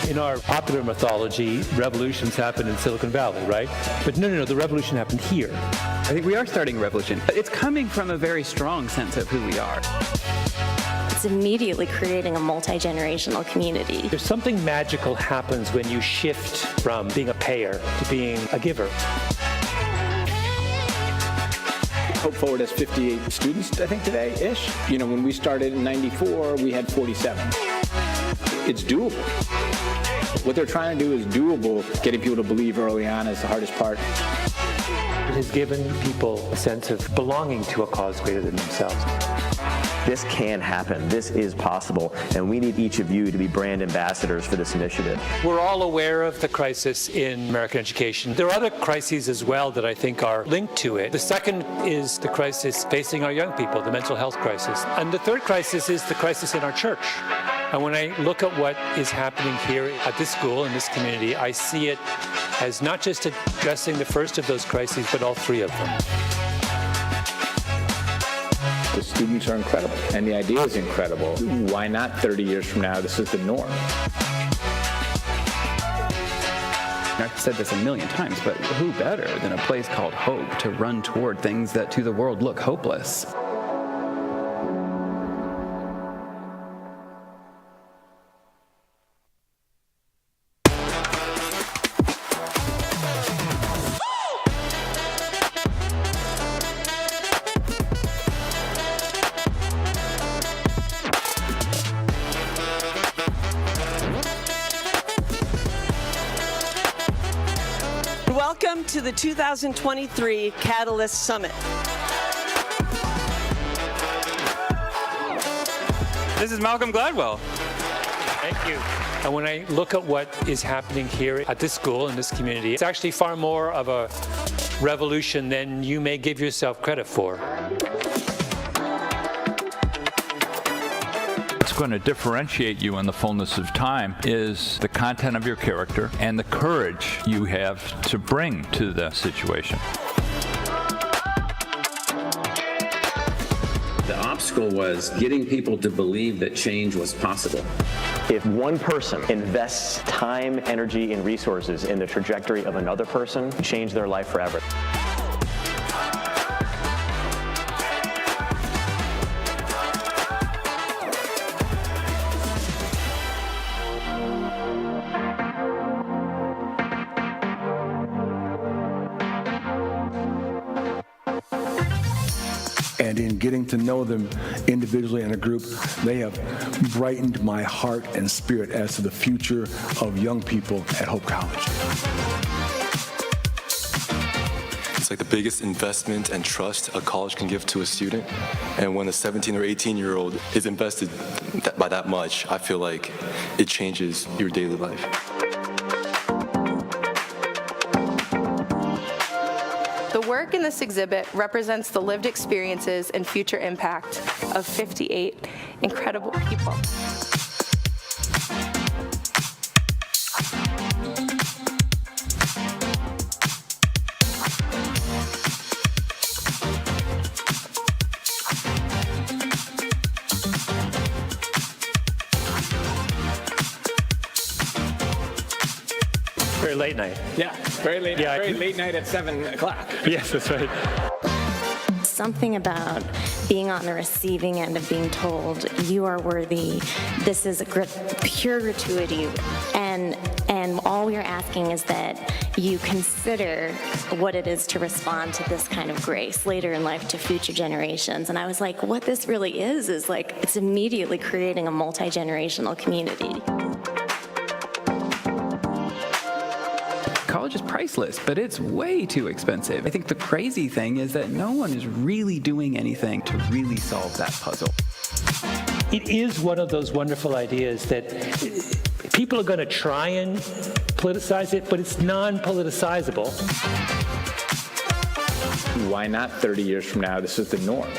S12: In our popular mythology, revolutions happen in Silicon Valley, right? But no, the revolution happened here.
S11: I think we are starting a revolution. It's coming from a very strong sense of who we are.
S13: It's immediately creating a multi-generational community.
S12: There's something magical happens when you shift from being a payer to being a giver.
S14: Hope Forward has 58 students, I think, today-ish. You know, when we started in '94, we had 47. It's doable. What they're trying to do is doable. Getting people to believe early on is the hardest part.
S12: It has given people a sense of belonging to a cause greater than themselves.
S15: This can happen. This is possible, and we need each of you to be brand ambassadors for this initiative.
S12: We're all aware of the crisis in American education. There are other crises as well that I think are linked to it. The second is the crisis facing our young people, the mental health crisis. And the third crisis is the crisis in our church. And when I look at what is happening here at this school, in this community, I see it as not just addressing the first of those crises, but all three of them.
S14: The students are incredible, and the idea is incredible. Why not 30 years from now, this is the norm?
S11: I've said this a million times, but who better than a place called Hope to run toward things that to the world look hopeless?
S16: Welcome to the 2023 Catalyst Summit.
S11: This is Malcolm Gladwell.
S12: Thank you. And when I look at what is happening here at this school, in this community, it's actually far more of a revolution than you may give yourself credit for.
S17: What's going to differentiate you in the fullness of time is the content of your character and the courage you have to bring to the situation.
S18: The obstacle was getting people to believe that change was possible.
S15: If one person invests time, energy, and resources in the trajectory of another person, change their life forever.
S19: And in and getting to know them individually and a group, they have brightened my heart and spirit as to the future of young people at Hope College.
S20: It's like the biggest investment and trust a college can give to a student. And when a 17 or 18-year-old is invested by that much, I feel like it changes your daily life.
S21: The work in this exhibit represents the lived experiences and future impact of 58 incredible people.
S12: Very late night.
S14: Yeah, very late.
S12: Yeah,
S14: very late night at 7 o'clock.
S12: Yes, that's right.
S13: Something about being on the receiving end of being told you are worthy. This is a pure gratuity, and all we're asking is that you consider what it is to respond to this kind of grace later in life to future generations. And I was like, what this really is like it's immediately creating a multi-generational community.
S11: College is priceless, but it's way too expensive. I think the crazy thing is that no one is really doing anything to really solve that puzzle.
S12: It is one of those wonderful ideas that people are going to try and politicize it, but it's non-politicizable.
S14: Why not 30 years from now, this is the norm?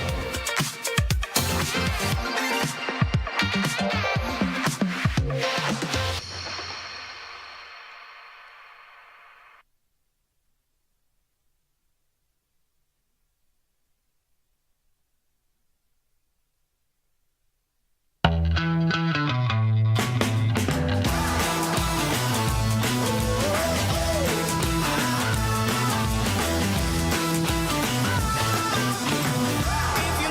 S22: If you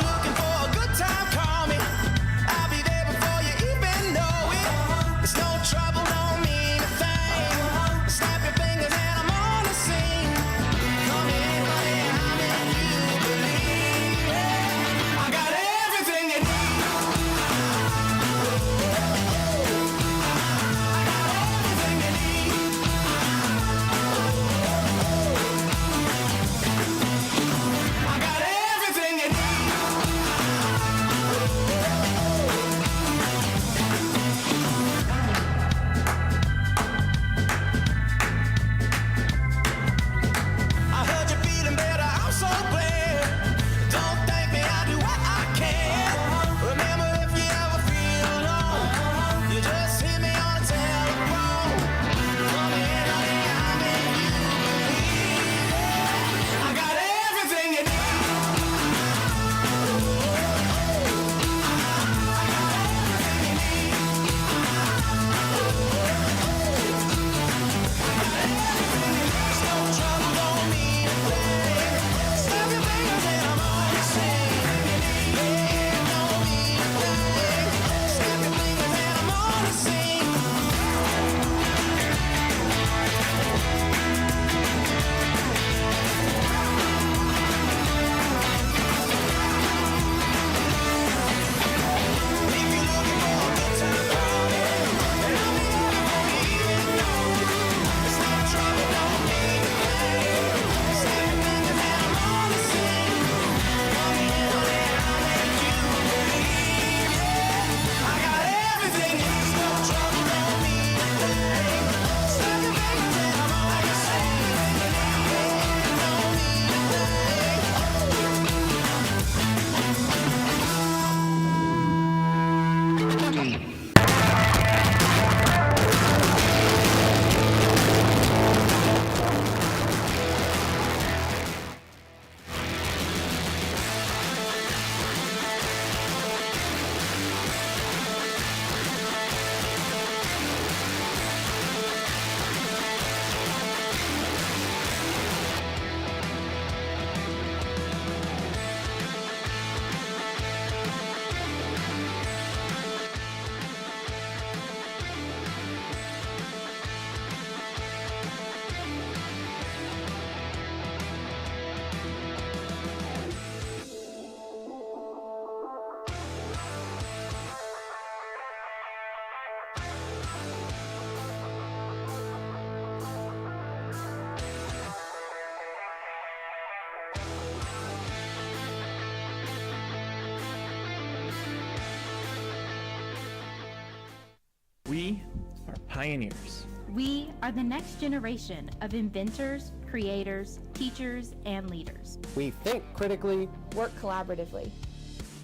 S2: We are pioneers.
S22: We are the next generation of inventors, creators, teachers, and leaders.
S23: We think critically,
S24: work collaboratively,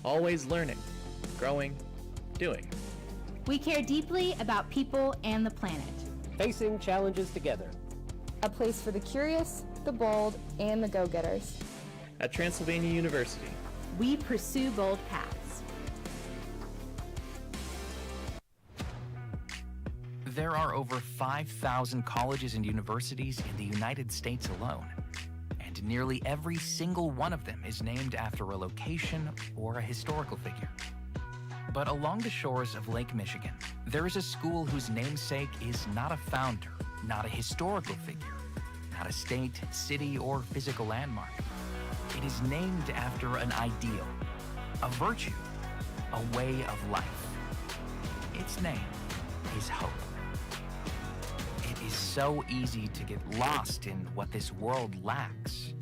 S2: always learning, growing, doing.
S22: We care deeply about people and the planet.
S23: Facing challenges together.
S24: A place for the curious, the bold, and the go-getters.
S2: At Transylvania University,
S22: we pursue bold paths.
S9: There are over 5,000 colleges and universities in the United States alone, and nearly every single one of them is named after a location or a historical figure. But along the shores of Lake Michigan, there is a school whose namesake is not a founder, not a historical figure, not a state, city, or physical landmark. It is named after an ideal, a virtue, a way of life. Its name is hope. It is so easy to get lost in what this world lacks,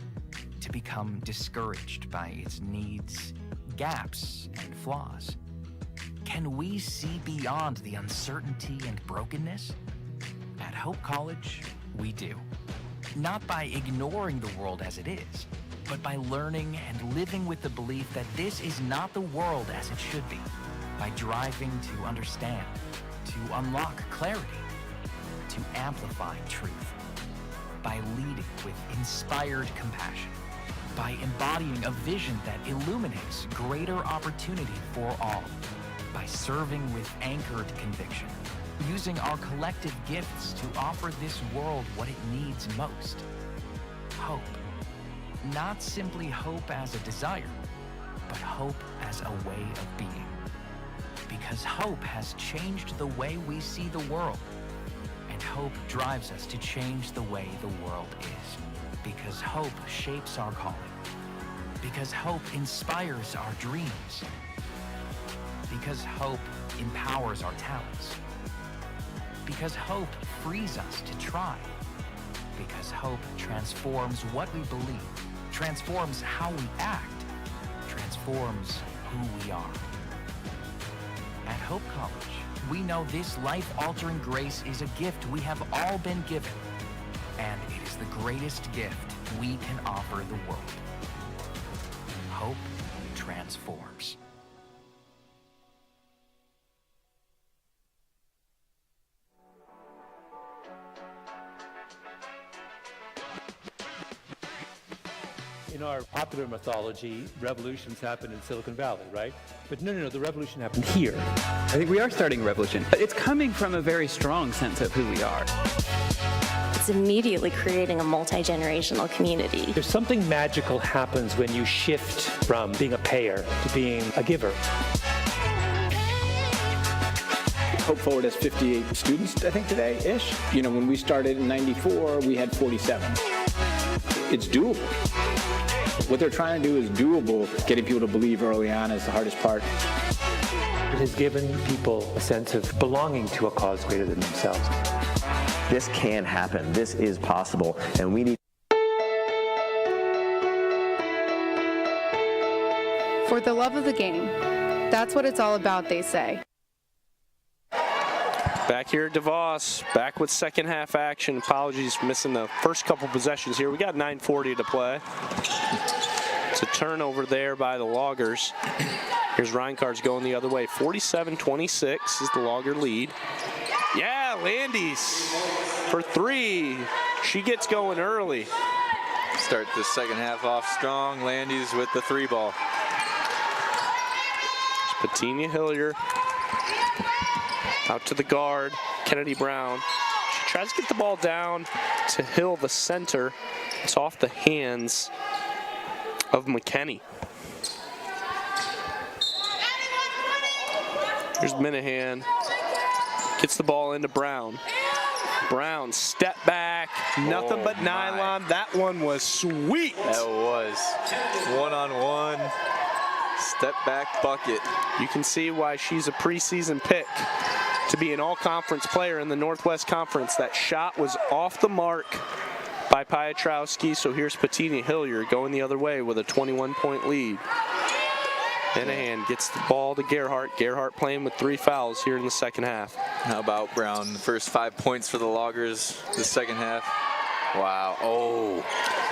S9: to become discouraged by its needs, gaps, and flaws. Can we see beyond the uncertainty and brokenness? At Hope College, we do. Not by ignoring the world as it is, but by learning and living with the belief that this is not the world as it should be, by driving to understand, to unlock clarity, to amplify truth, by leading with inspired compassion, by embodying a vision that illuminates greater opportunity for all, by serving with anchored conviction, using our collective gifts to offer this world what it needs most. Hope. Not simply hope as a desire, but hope as a way of being. Because hope has changed the way we see the world, and hope drives us to change the way the world is. Because hope shapes our calling. Because hope inspires our dreams. Because hope empowers our talents. Because hope frees us to try. Because hope transforms what we believe, transforms how we act, transforms who we are. At Hope College, we know this life-altering grace is a gift we have all been given, and it is the greatest gift we can offer the world. Hope transforms.
S12: In our popular mythology, revolutions happen in Silicon Valley, right? But no, the revolution happened here.
S11: I think we are starting a revolution, but it's coming from a very strong sense of who we are.
S13: It's immediately creating a multi-generational community.
S12: There's something magical happens when you shift from being a payer to being a giver.
S14: Hope Forward has 58 students, I think, today-ish. You know, when we started in 94, we had 47. It's doable. What they're trying to do is doable. Getting people to believe early on is the hardest part.
S12: It has given people a sense of belonging to a cause greater than themselves.
S15: This can happen. This is possible, and we need.
S10: For the love of the game. That's what it's all about, they say.
S1: Back here at DeVos, back with second half action. Apologies for missing the first couple possessions here. We got 9:40 to play. It's a turnover there by the Loggers. Here's Reincards going the other way. 47-26 is the Logger lead. Yeah, Landis for three. She gets going early.
S3: Start the second half off strong. Landis with the three ball.
S1: It's Patinia Hillier. Out to the guard, Kennedy Brown. She tries to get the ball down to Hill, the center. It's off the hands of McKenney. Here's Minahan. Gets the ball into Brown. Brown, step back, nothing but nylon. That one was sweet.
S3: That was one-on-one. Step back bucket.
S1: You can see why she's a preseason pick to be an all-conference player in the Northwest Conference. That shot was off the mark by Piotrowski, so here's Patinia Hillier going the other way with a 21-point lead. Minahan gets the ball to Gerhardt. Gerhardt playing with 3 fouls here in the second half.
S3: How about Brown? The first 5 points for the Loggers the second half. Wow. Oh.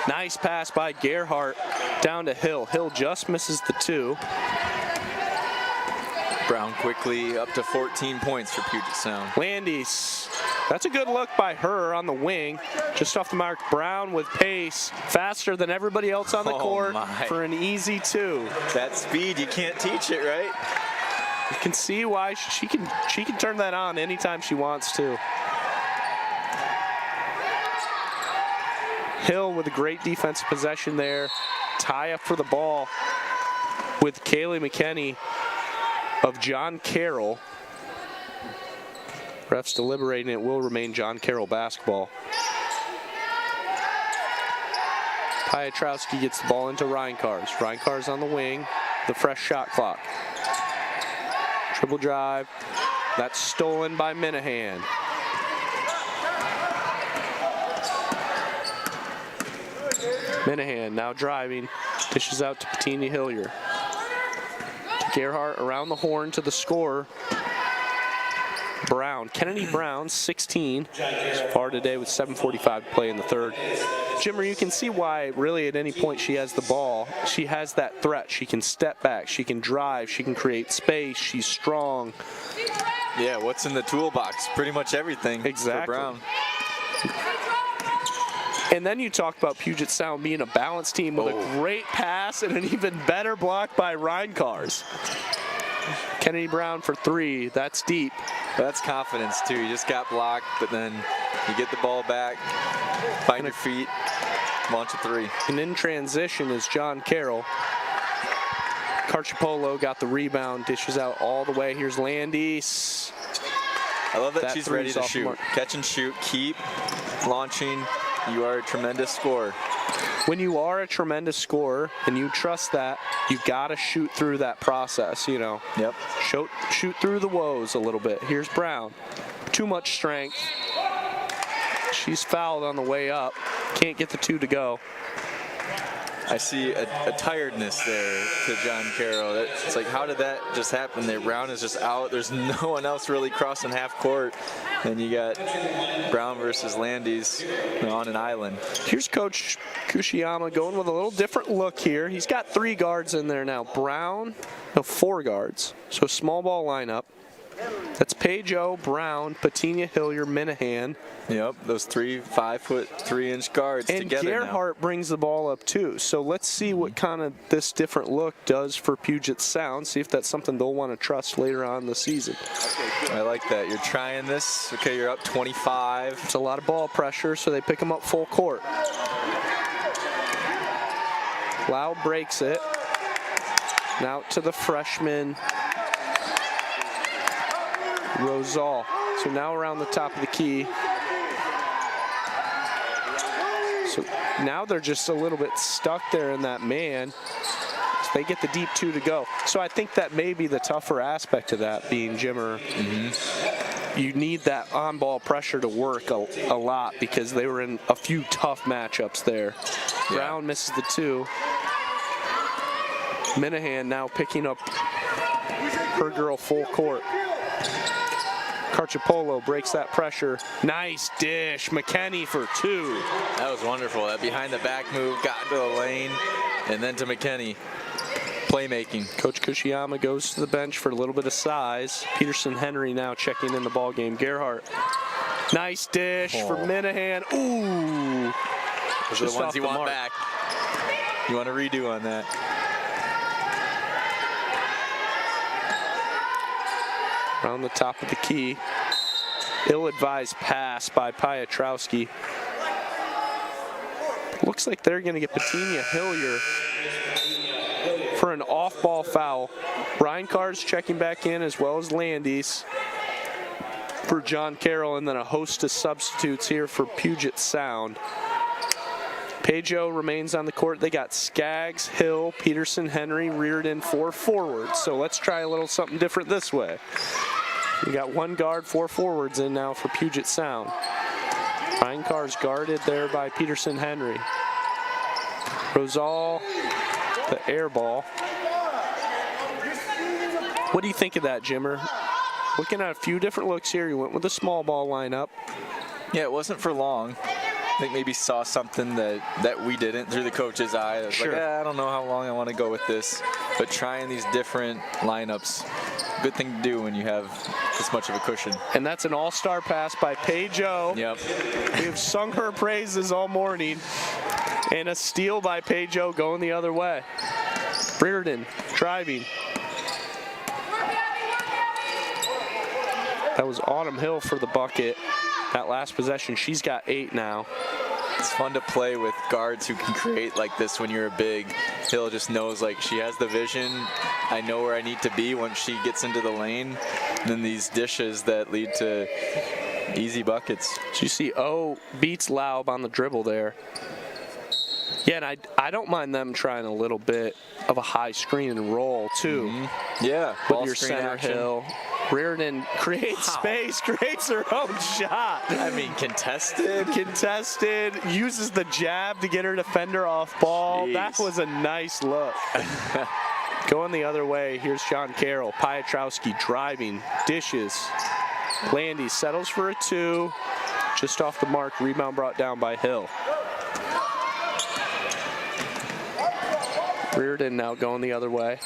S1: Nice pass by Gerhardt down to Hill. Hill just misses the 2.
S3: Brown quickly up to 14 points for Puget Sound.
S1: Landis. That's a good look by her on the wing. Just off the mark. Brown with pace. Faster than everybody else on the court for an easy 2.
S3: That speed, you can't teach it, right?
S1: You can see why she can turn that on anytime she wants to. Hill with a great defensive possession there. Tie up for the ball with Kaylee McKinney of John Carroll. Refs deliberating, it will remain John Carroll basketball. Piotrowski gets the ball into Reinkars. Reinkars on the wing, the fresh shot clock. Dribble drive, that's stolen by Minahan. Minahan now driving, dishes out to Petunia Hillier. To Gerhardt around the horn to the scorer. Brown, Kennedy Brown, 16, far today with 7:45 to play in the third. Jimmer, you can see why really at any point she has the ball, she has that threat. She can step back, she can drive, she can create space, she's strong.
S3: Yeah, what's in the toolbox? Pretty much everything for Brown.
S1: And then you talk about Puget Sound being a balanced team with a great pass and an even better block by Reinkars. Kennedy Brown for 3, that's deep.
S3: That's confidence too. You just got blocked, but then you get the ball back, find your feet, launch a 3.
S1: And in transition is John Carroll. Carchipolo got the rebound, dishes out all the way. Here's Landis.
S3: I love that she's ready to shoot. Catch and shoot, keep launching. You are a tremendous scorer.
S1: When you are a tremendous scorer and you trust that, you gotta shoot through that process, you know.
S3: Yep.
S1: Shoot through the woes a little bit. Here's Brown. Too much strength. She's fouled on the way up. Can't get the 2 to go.
S3: I see a tiredness there to John Carroll. It's like, how did that just happen there? Brown is just out. There's no one else really crossing half court. And you got Brown versus Landis on an island.
S1: Here's Coach Kushiyama going with a little different look here. He's got 3 guards in there now. 4 guards. So small ball lineup. That's Pajo, Brown, Petunia Hillier, Minahan.
S3: Yep, those 3 5'3" guards
S1: and
S3: together.
S1: And Gerhardt brings the ball up too. So let's see what kind of this different look does for Puget Sound. See if that's something they'll want to trust later on in the season.
S3: I like that. You're trying this. Okay, you're up 25.
S1: It's a lot of ball pressure, so they pick them up full court. Loud breaks it. Now to the freshman, Rosal. So now around the top of the key. So now they're just a little bit stuck there in that man. So they get the deep 2 to go. So I think that may be the tougher aspect of that being Jimmer. You need that on-ball pressure to work a lot because they were in a few tough matchups there. Yeah. Brown misses the 2. Minahan now picking up her girl full court. Carchipolo breaks that pressure. Nice dish. McKinney for 2.
S3: That was wonderful. That behind the back move, got into the lane, and then to McKinney. Playmaking.
S1: Coach Kushiyama goes to the bench for a little bit of size. Peterson Henry now checking in the ball game. Gerhardt. Nice dish for Minahan. Ooh.
S3: Those are the ones you want back. You want to redo on that.
S1: Around the top of the key. Ill-advised pass by Piotrowski. Looks like they're going to get Petunia Hillier for an off-ball foul. Reinkars checking back in as well as Landis for John Carroll, and then a host of substitutes here for Puget Sound. Pajo remains on the court. They got Skaggs, Hill, Peterson, Henry, Reardon, 4 forwards. So let's try a little something different this way. We got 1 guard, 4 forwards in now for Puget Sound. Reinkars guarded there by Peterson, Henry. Rosal, the air ball. What do you think of that, Jimmer? Looking at a few different looks here. You went with the small ball lineup.
S3: Yeah, it wasn't for long. I think maybe saw something that we didn't through the coach's eye. I was like, I don't know how long I want to go with this. But trying these different lineups, good thing to do when you have this much of a cushion.
S1: And that's an all-star pass by Paige O.
S3: Yep.
S1: We have sung her praises all morning. And a steal by Paige O going the other way. Reardon driving. That was Autumn Hill for the bucket. That last possession, she's got 8 now.
S3: It's fun to play with guards who can create like this when you're a big. Hill just knows, like, she has the vision. I know where I need to be once she gets into the lane. And then these dishes that lead to easy buckets.
S1: So you see O beats Laub on the dribble there. Yeah, and I don't mind them trying a little bit of a high screen and roll, too.
S3: Mm-hmm. Yeah,
S1: with
S3: ball
S1: your
S3: screen
S1: center
S3: action.
S1: Hill. Reardon creates space, creates her own shot.
S3: I mean, contested.
S1: Contested, uses the jab to get her defender off ball.
S3: Jeez.
S1: That was a nice look. Going the other way, here's John Carroll. Piotrowski driving, dishes. Landy settles for a 2. Just off the mark, rebound brought down by Hill. Reardon now going the other way.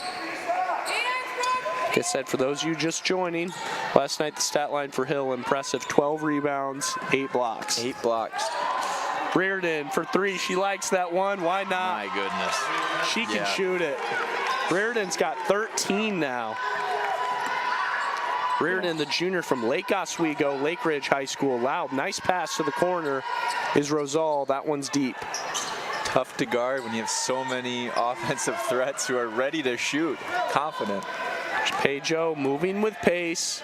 S1: Like I said, for those of you just joining, last night the stat line for Hill, impressive 12 rebounds, 8 blocks.
S3: 8 blocks.
S1: Reardon for 3, she likes that one, why not?
S3: My goodness.
S1: She can shoot it. Reardon's got 13 now. Reardon, the junior from Lake Oswego, Lake Ridge High School. Loud, nice pass to the corner is Rosal, that one's deep.
S3: Tough to guard when you have so many offensive threats who are ready to shoot, confident.
S1: Paige O moving with pace,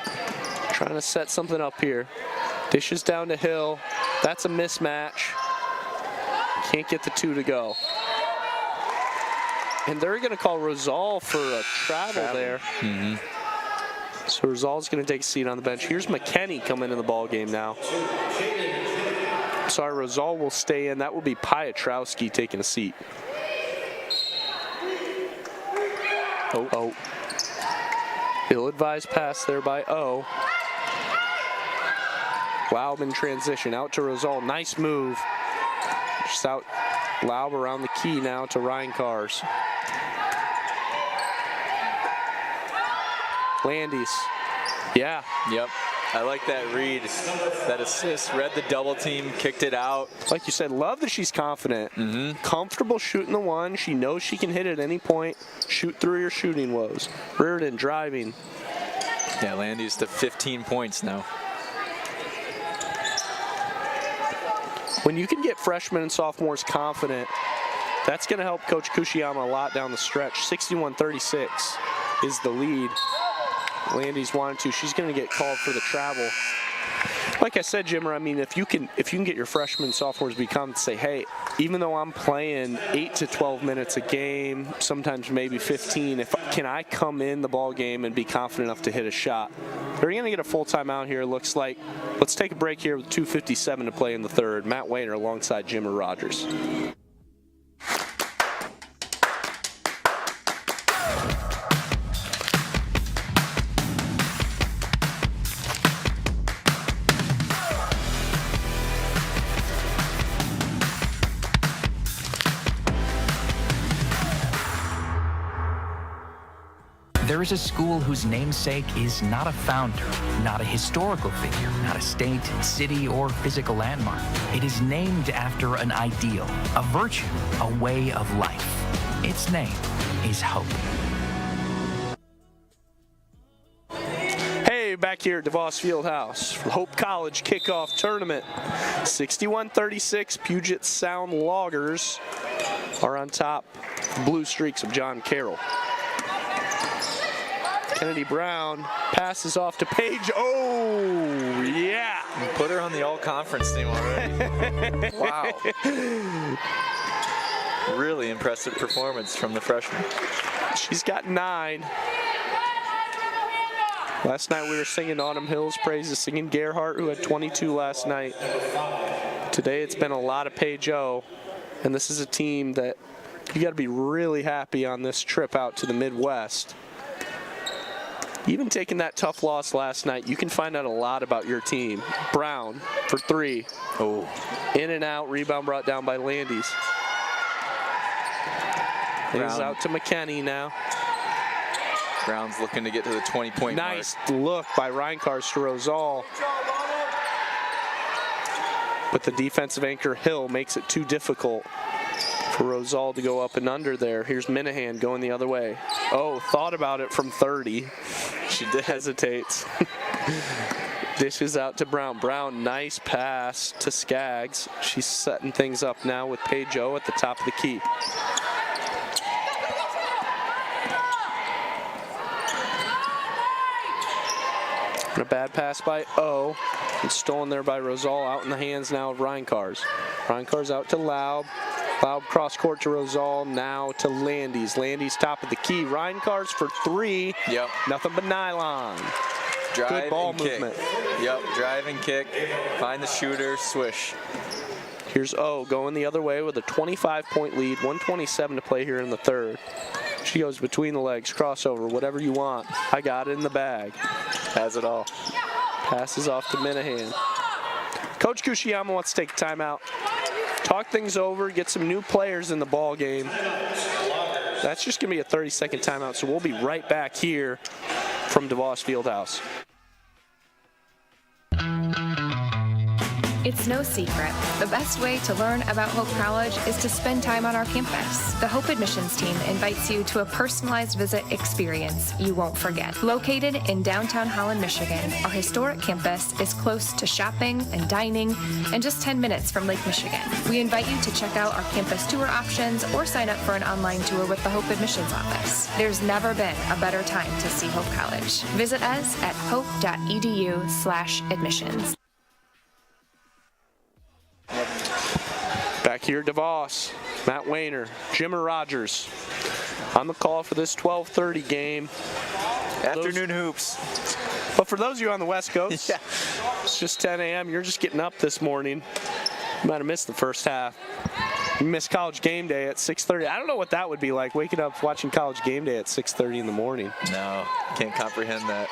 S1: trying to set something up here. Dishes down to Hill. That's a mismatch. Can't get the 2 to go. And they're going to call Rosal for a travel there.
S3: Mm-hmm.
S1: So Rosal's going to take a seat on the bench. Here's McKenney coming in the ball game now. Sorry, Rosal will stay in. That will be Piotrowski taking a seat. Oh. Ill-advised pass there by O. Laub in transition, out to Rosal. Nice move. Just out Laub around the key now to Ryan Cars. Landis. Yeah.
S3: Yep. I like that read, that assist. Read the double team, kicked it out.
S1: Like you said, love that she's confident.
S3: Mm-hmm.
S1: Comfortable shooting the one. She knows she can hit at any point. Shoot through your shooting woes. Reardon driving.
S3: Yeah, Landy's to 15 points now.
S1: When you can get freshmen and sophomores confident, that's going to help Coach Kushiyama a lot down the stretch. 61-36 is the lead. Landy's wanted to. She's going to get called for the travel. Like I said, Jimmer, I mean, if you can get your freshmen and sophomores to be confident, say, hey, even though I'm playing 8 to 12 minutes a game, sometimes maybe 15, can I come in the ball game and be confident enough to hit a shot? They're going to get a full timeout here, it looks like. Let's take a break here with 2:57 to play in the third. Matt Wainer alongside Jimmer Rogers.
S9: There is a school whose namesake is not a founder, not a historical figure, not a state, city, or physical landmark. It is named after an ideal, a virtue, a way of life. Its name is hope.
S1: Hey, back here at DeVos Fieldhouse for the Hope College kickoff tournament. 61-36, Puget Sound Loggers are on top. Blue Streaks of John Carroll. Kennedy Brown passes off to Paige. Oh, yeah.
S3: Put her on the all-conference team already. Wow. Really impressive performance from the freshman.
S1: She's got 9. Last night we were singing Autumn Hill's praises, singing Gerhardt, who had 22 last night. Today it's been a lot of Paige O, and this is a team that you got to be really happy on this trip out to the Midwest. Even taking that tough loss last night, you can find out a lot about your team. Brown for 3.
S3: Oh.
S1: In and out, rebound brought down by Landis. He's out to McKinney now.
S3: Brown's looking to get to the 20-point mark.
S1: Nice look by Reinkars to Rosal. But the defensive anchor, Hill, makes it too difficult for Rosal to go up and under there. Here's Minahan going the other way. Oh, thought about it from 30. She hesitates. Dishes out to Brown. Brown, nice pass to Skaggs. She's setting things up now with Paige O at the top of the key. And a bad pass by O. It's stolen there by Rosal, out in the hands now of Reinkars. Reinkars out to Laub. Laub cross court to Rosal, now to Landis. Landis top of the key. Reinkars for 3.
S3: Yep.
S1: Nothing but nylon.
S3: Drive
S1: Good ball
S3: and
S1: movement.
S3: Kick. Yep, drive and kick. Find the shooter, swish.
S1: Here's O going the other way with a 25-point lead. 1:27 to play here in the third. She goes between the legs, crossover, whatever you want. I got it in the bag.
S3: Has it all.
S1: Passes off to Minahan. Coach Kushiyama wants to take a timeout. Talk things over, get some new players in the ball game. That's just going to be a 30-second timeout, so we'll be right back here from DeVos Fieldhouse.
S10: It's no secret. The best way to learn about Hope College is to spend time on our campus. The Hope admissions team invites you to a personalized visit experience you won't forget. Located in downtown Holland, Michigan, our historic campus is close to shopping and dining and just 10 minutes from Lake Michigan. We invite you to check out our campus tour options or sign up for an online tour with the Hope admissions office. There's never been a better time to see Hope College. Visit us at hope.edu/admissions.
S1: Back here, DeVos, Matt Wayner, Jimmer Rogers on the call for this 12:30 game.
S3: Afternoon hoops.
S1: But for those of you on the West Coast, it's just 10 a.m. You're just getting up this morning. You might have missed the first half. You missed College Game Day at 6:30. I don't know what that would be like, waking up watching College Game Day at 6:30 in the morning.
S3: No, can't comprehend that.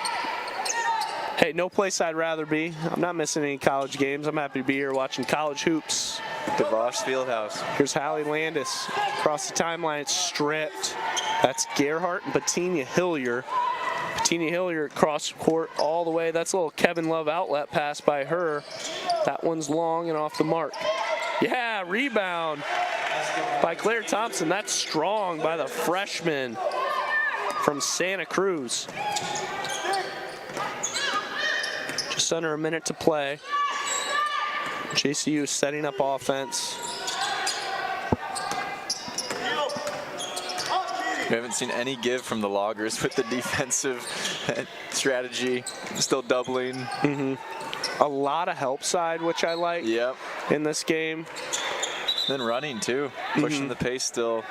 S1: Hey, no place I'd rather be. I'm not missing any college games. I'm happy to be here watching college hoops.
S3: DeVos Fieldhouse.
S1: Here's Hallie Landis. Across the timeline, it's stripped. That's Gerhardt and Patina Hillier. Patina Hillier across court all the way. That's a little Kevin Love outlet pass by her. That one's long and off the mark. Yeah, rebound by Claire Thompson. That's strong by the freshman from Santa Cruz. Just under a minute to play. JCU setting up offense.
S3: We haven't seen any give from the Loggers with the defensive strategy. Still doubling.
S1: A lot of help side, which I like in this game.
S3: Then running too, pushing the pace still,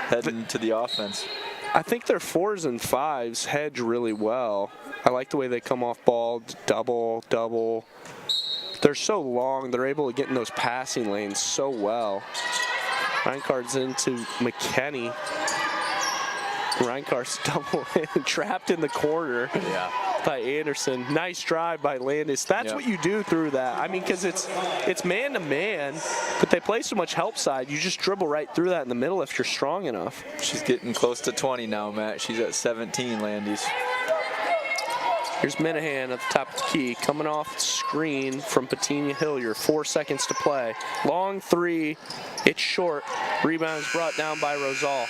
S3: heading to the offense.
S1: I think their 4s and 5s hedge really well. I like the way they come off ball, double, double. They're so long, they're able to get in those passing lanes so well. Reinkars into McKinney. Reinkars double trapped in the corner by Anderson. Nice drive by Landis. That's what you do through that. I mean, because it's man-to-man, but they play so much help side, you just dribble right through that in the middle if you're strong enough.
S3: She's getting close to 20 now, Matt. She's at 17, Landis.
S1: Here's Minahan at the top of the key, coming off the screen from Patina Hillier. 4 seconds to play. Long 3, it's short. Rebound is brought down by Rosal.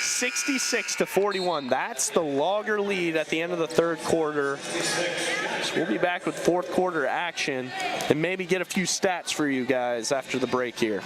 S1: 66-41. That's the Logger lead at the end of the third quarter. So we'll be back with fourth quarter action and maybe get a few stats for you guys after the break here.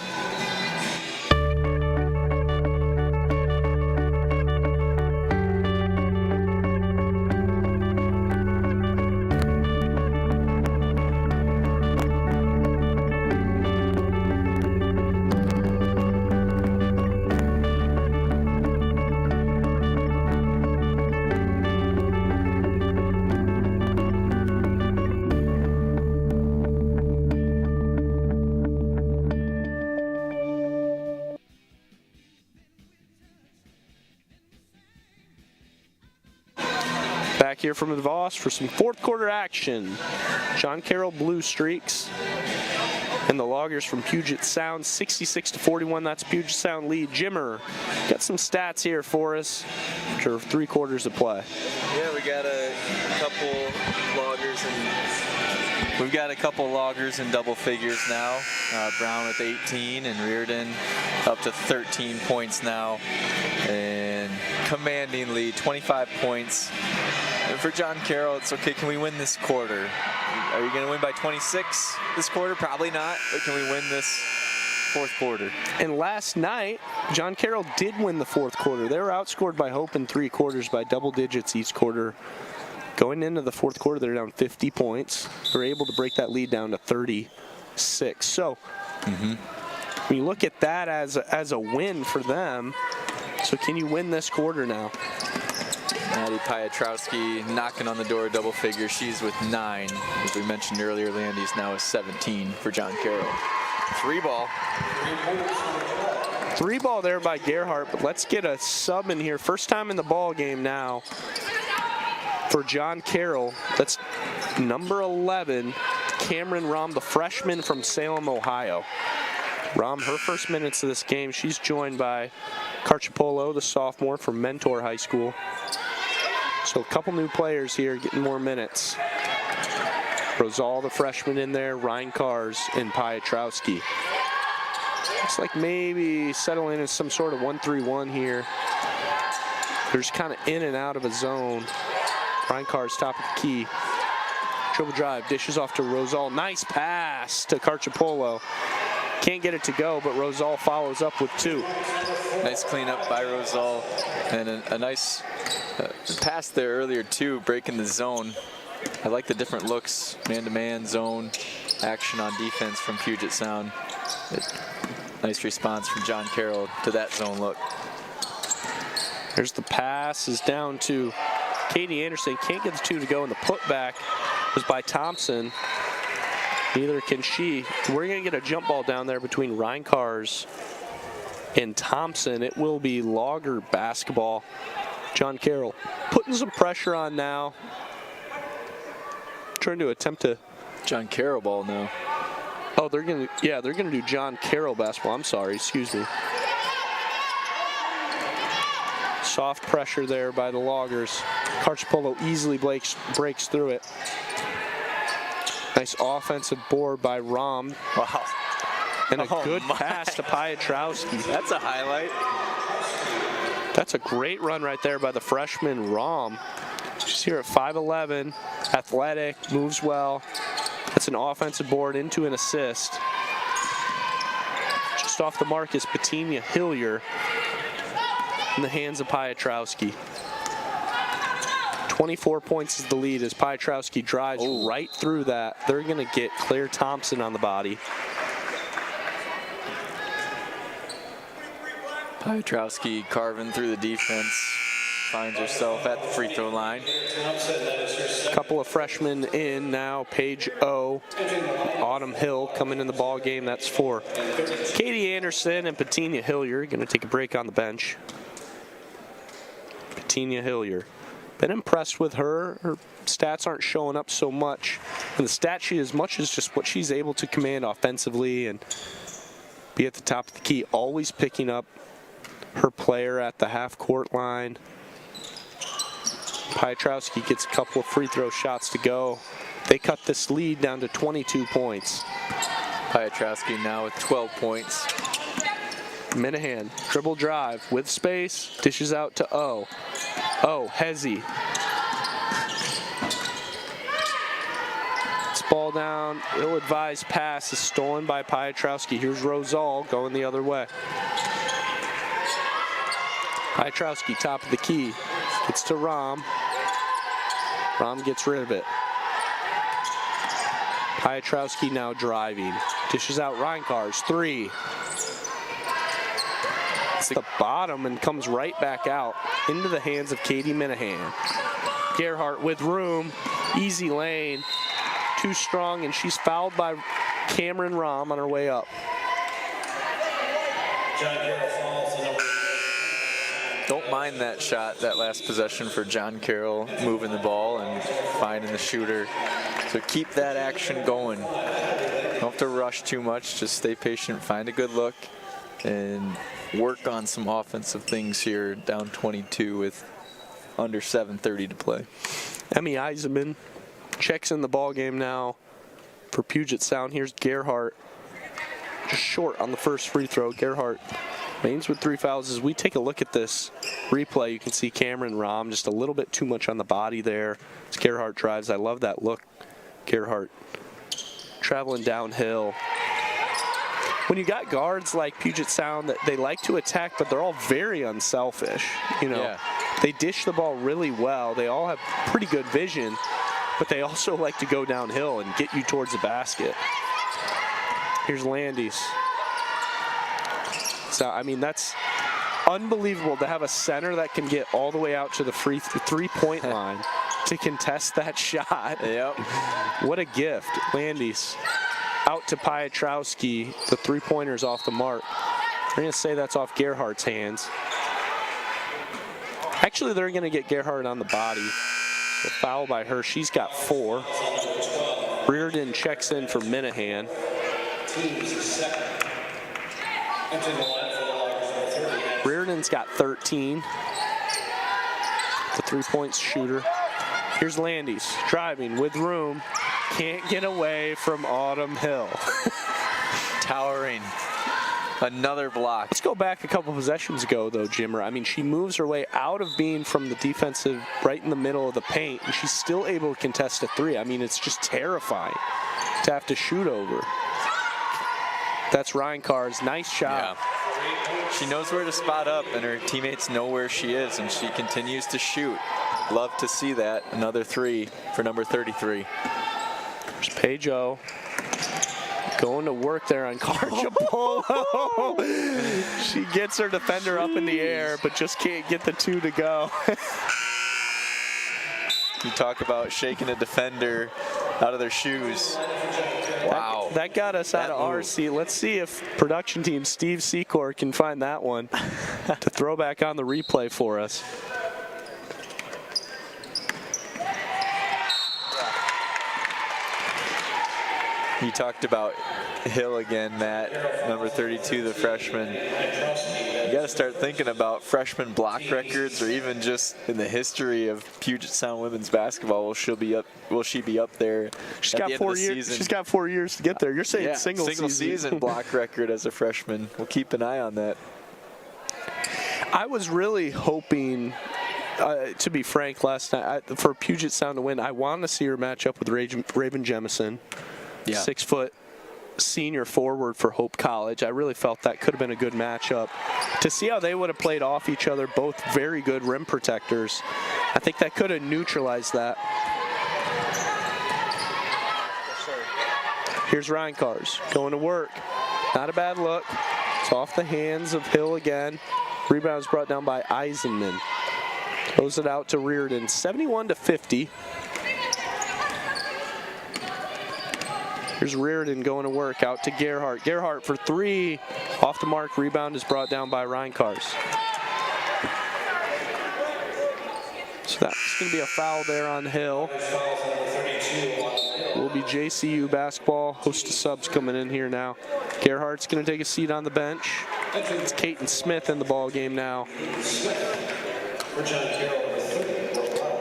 S1: here from DeVos for some fourth quarter action. John Carroll blue streaks. And the Loggers from Puget Sound, 66-41. That's Puget Sound lead. Jimmer, got some stats here for us after 3 quarters of play.
S3: Yeah, we got a couple loggers in double figures now. Brown with 18 and Reardon up to 13 points now. And commanding lead, 25 points. And for John Carroll, it's okay. Can we win this quarter? Are you going to win by 26 this quarter? Probably not. But can we win this fourth quarter?
S1: And last night, John Carroll did win the fourth quarter. They were outscored by Hope in 3 quarters by double digits each quarter. Going into the fourth quarter, they're down 50 points. They're able to break that lead down to 36. So when you look at that as a win for them, so can you win this quarter now?
S3: Maddie Piotrowski knocking on the door double figures. She's with 9. As we mentioned earlier, Landy's now with 17 for John Carroll. 3 ball.
S1: 3 ball there by Gerhardt, but let's get a sub in here. First time in the ball game now for John Carroll. That's number 11, Cameron Rom, the freshman from Salem, Ohio. Rom, her first minutes of this game, she's joined by Carchipolo, the sophomore from Mentor High School. So a couple new players here getting more minutes. Rosal, the freshman in there, Ryan Kars, and Piotrowski. Looks like maybe settling in some sort of 1-3-1 here. They're just kind of in and out of a zone. Ryan Kars top of the key. Dribble drive, dishes off to Rosal. Nice pass to Carchipolo. Can't get it to go, but Rosal follows up with 2.
S3: Nice cleanup by Rosal. And a nice pass there earlier, too, breaking the zone. I like the different looks, man-to-man, zone, action on defense from Puget Sound. Nice response from John Carroll to that zone look.
S1: There's the pass, is down to Katie Anderson. Can't get the 2 to go, and the putback was by Thompson. Neither can she. We're going to get a jump ball down there between Ryan Kars and Thompson. It will be Logger basketball. John Carroll putting some pressure on now. Trying to attempt to.
S3: John Carroll ball now.
S1: Oh, they're going to do John Carroll basketball. I'm sorry, excuse me. Soft pressure there by the Loggers. Carchipolo easily breaks through it. Nice offensive board by Rom.
S3: Wow.
S1: And a good pass to Piotrowski.
S3: That's a highlight.
S1: That's a great run right there by the freshman Rom. She's here at 5'11", athletic, moves well. That's an offensive board into an assist. Just off the mark is Petunia Hillier in the hands of Piotrowski. 24 points is the lead as Piotrowski drives right through that. They're going to get Claire Thompson on the body.
S3: Piotrowski carving through the defense. Finds herself at the free throw line.
S1: Couple of freshmen in now. Paige O, Autumn Hill coming in the ball game. That's for Katie Anderson and Petunia Hillier. Going to take a break on the bench. Petunia Hillier. Been impressed with her. Her stats aren't showing up so much in the stat sheet as much as just what she's able to command offensively and be at the top of the key. Always picking up her player at the half-court line. Piotrowski gets a couple of free throw shots to go. They cut this lead down to 22 points.
S3: Piotrowski now with 12 points.
S1: Minahan, dribble drive with space, dishes out to O. O, Hezzy. It's ball down, ill-advised pass is stolen by Piotrowski. Here's Rosal going the other way. Piotrowski, top of the key, gets to Rom. Rom gets rid of it. Piotrowski now driving. Dishes out Ryan Kars, 3. It's the bottom and comes right back out into the hands of Katie Minahan. Gerhardt with room, easy lane, too strong, and she's fouled by Cameron Rom on her way up.
S3: Don't mind that shot, that last possession for John Carroll, moving the ball and finding the shooter. So keep that action going. Don't have to rush too much. Just stay patient, find a good look, and work on some offensive things here, down 22 with under 7:30 to play.
S1: Emmy Eisenman checks in the ball game now for Puget Sound. Here's Gerhardt, just short on the first free throw. Gerhardt remains with 3 fouls. As we take a look at this replay, you can see Cameron Rahm just a little bit too much on the body there as Gerhardt drives. I love that look. Gerhardt traveling downhill. When you got guards like Puget Sound, that they like to attack, but they're all very unselfish. You know,
S3: Yeah.
S1: They dish the ball really well. They all have pretty good vision, but they also like to go downhill and get you towards the basket. Here's Landis. So, I mean, that's unbelievable to have a center that can get all the way out to the three-point line to contest that shot.
S3: Yep.
S1: What a gift. Landis out to Piotrowski. The three-pointer's off the mark. They're going to say that's off Gerhardt's hands. Actually, they're going to get Gerhardt on the body. The foul by her. She's got 4. Reardon checks in for Minahan. Reardon's got 13. The 3-point shooter. Here's Landis driving with room. Can't get away from Autumn Hill.
S3: Towering. Another block.
S1: Let's go back a couple possessions ago, though, Jimmer. I mean, she moves her way out of being from the defensive right in the middle of the paint, and she's still able to contest a 3. I mean, it's just terrifying to have to shoot over. That's Ryan Carr's nice shot.
S3: Yeah. She knows where to spot up, and her teammates know where she is, and she continues to shoot. Love to see that. Another 3 for number 33.
S1: There's Pajo going to work there on Carchapolo. She gets her defender up in the air, but just can't get the 2 to go.
S3: You talk about shaking a defender out of their shoes. Wow.
S1: That got us out of our seat. Let's see if production team Steve Secor can find that one to throw back on the replay for us.
S3: You talked about Hill again, Matt, number 32, the freshman. You got to start thinking about freshman block records, or even just in the history of Puget Sound women's basketball. Will she be up there?
S1: She's got 4 years. She's got 4 years to get there. You're saying single
S3: season block record as a freshman. We'll keep an eye on that.
S1: I was really hoping, to be frank, last night for Puget Sound to win. I wanted to see her match up with Raven Jemison.
S3: Yeah.
S1: 6-foot senior forward for Hope College. I really felt that could have been a good matchup. To see how they would have played off each other, both very good rim protectors, I think that could have neutralized that. Here's Ryan Cars going to work. Not a bad look. It's off the hands of Hill again. Rebound is brought down by Eisenman. Throws it out to Reardon. 71-50. Here's Reardon going to work out to Gerhardt. Gerhardt for 3. Off the mark. Rebound is brought down by Ryan Cars. So that's going to be a foul there on Hill. Will be JCU basketball. Host of subs coming in here now. Gerhardt's going to take a seat on the bench. It's Caton Smith in the ball game now.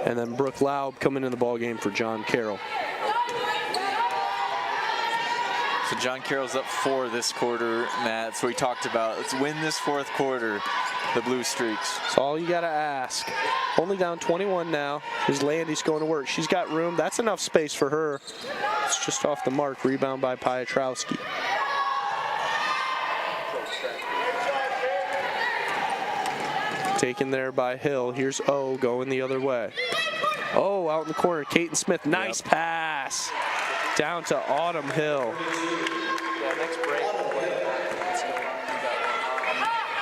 S1: And then Brooke Laub coming in the ball game for John Carroll.
S3: So John Carroll's up 4 this quarter, Matt. That's what we talked about. Let's win this 4th quarter, the Blue Streaks.
S1: That's all you got to ask. Only down 21 now. Here's Landis going to work. She's got room. That's enough space for her. It's just off the mark. Rebound by Piotrowski. Taken there by Hill. Here's O going the other way. Oh, out in the corner. Caton Smith. Nice pass. Down to Autumn Hill.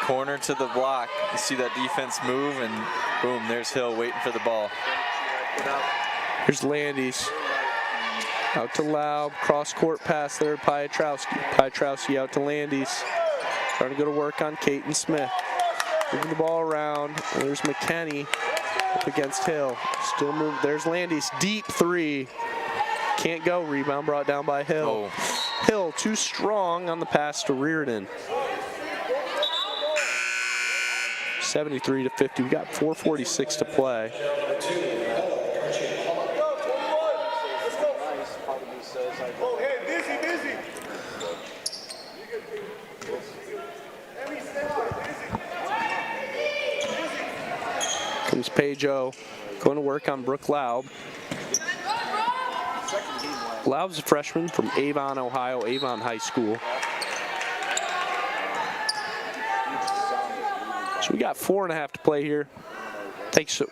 S3: Corner to the block. You see that defense move, and boom, there's Hill waiting for the ball.
S1: Here's Landis. Out to Laub. Cross-court pass there to Piotrowski. Piotrowski out to Landis. Trying to go to work on Caton Smith. Moving the ball around. There's McKenney up against Hill. Still move. There's Landy's deep three. Can't go. Rebound brought down by Hill.
S3: Oh.
S1: Hill too strong on the pass to Reardon. 73-50. We got 4:46 to play. Comes Paige O, going to work on Brooke Laub. Laub's a freshman from Avon, Ohio, Avon High School. So we got 4.5 to play here. Takes it.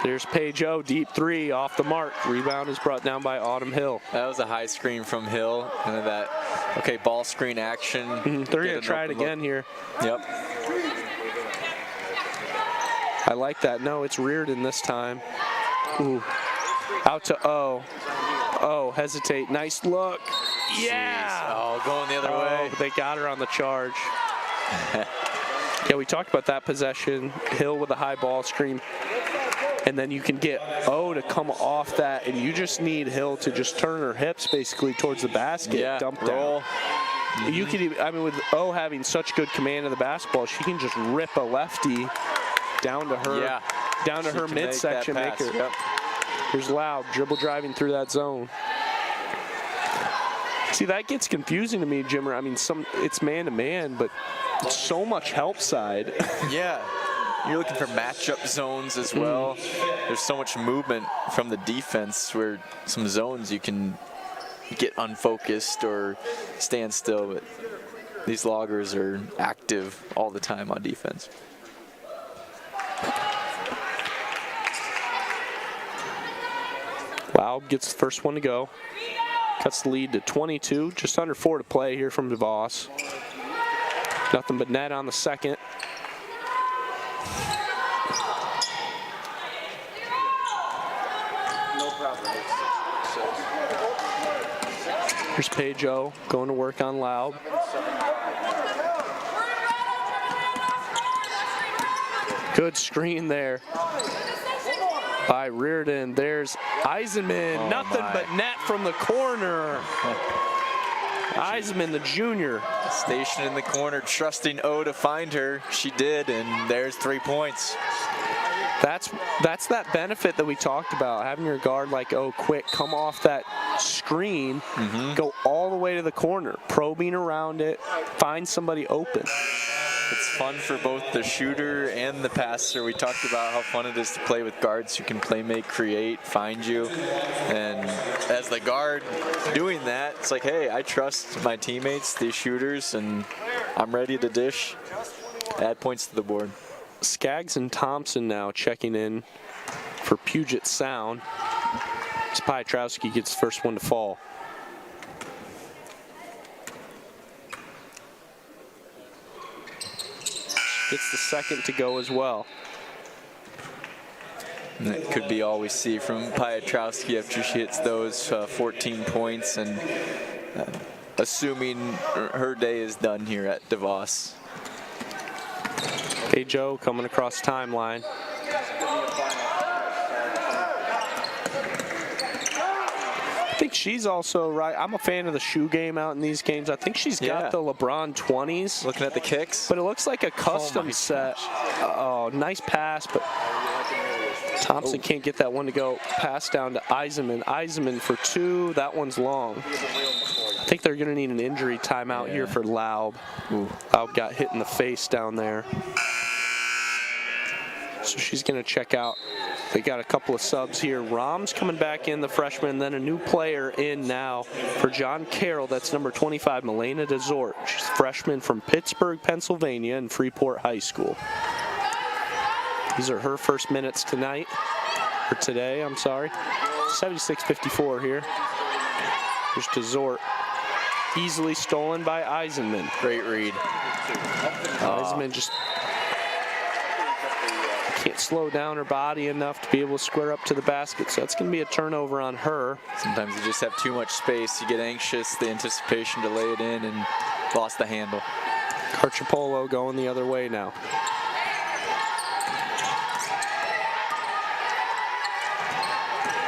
S1: There's Paige O, deep three, off the mark. Rebound is brought down by Autumn Hill.
S3: That was a high screen from Hill. And then that, okay, ball screen action.
S1: They're going to try it again here.
S3: Yep.
S1: I like that. No, it's Reardon this time. Ooh. Out to O. O, hesitate. Nice look. Yeah.
S3: Oh, going the other way.
S1: They got her on the charge. Yeah, we talked about that possession. Hill with a high ball screen. And then you can get O to come off that, and you just need Hill to just turn her hips basically towards the basket, dump
S3: roll.
S1: Down. You could even, I mean, with O having such good command of the basketball, she can just rip a lefty down to her, down to her midsection. Make her.
S3: Yep.
S1: Here's Laub, dribble driving through that zone. See, that gets confusing to me, Jimmer. I mean, it's man to man, but it's so much help side.
S3: Yeah. You're looking for matchup zones as well. There's so much movement from the defense where some zones you can get unfocused or stand still, but these loggers are active all the time on defense.
S1: Laub gets the first one to go. Cuts the lead to 22, just under 4 to play here from DeVos. Nothing but net on the second. Here's Paige O going to work on Laub. Good screen there by Reardon. There's Eisenman. Nothing but net from the corner. Eisenman, the junior.
S3: Stationed in the corner, trusting O to find her. She did, and there's 3 points.
S1: That's that benefit that we talked about, having your guard like, oh, quick, come off that screen, go all the way to the corner, probing around it, find somebody open.
S3: It's fun for both the shooter and the passer. We talked about how fun it is to play with guards who can play, make, create, find you. And as the guard doing that, it's like, hey, I trust my teammates, these shooters, and I'm ready to dish. Add points to the board.
S1: Skaggs and Thompson now checking in for Puget Sound. Piotrowski gets the first one to fall. Gets the second to go as well.
S3: And that could be all we see from Piotrowski after she hits those 14 points, and assuming her day is done here at DeVos.
S1: Hey Joe coming across timeline. I think she's also right. I'm a fan of the shoe game out in these games. I think she's got the LeBron 20s.
S3: Looking at the kicks.
S1: But it looks like a custom set. Oh, nice pass, but Thompson can't get that one to go. Pass down to Eisenman. Eisenman for 2. That one's long. I think they're going to need an injury timeout here for Laub. Laub got hit in the face down there. So she's going to check out. They got a couple of subs here. Rom's coming back in, the freshman, and then a new player in now for John Carroll. That's number 25, Milena DeZort. She's a freshman from Pittsburgh, Pennsylvania, and Freeport High School. These are her first minutes tonight, or today, I'm sorry. 76-54 here. Here's DeZort. Easily stolen by Eisenman.
S3: Great read.
S1: Eisenman just Can't slow down her body enough to be able to square up to the basket, so that's going to be a turnover on her.
S3: Sometimes you just have too much space. You get anxious, the anticipation to lay it in, and lost the handle.
S1: Carchipolo going the other way now.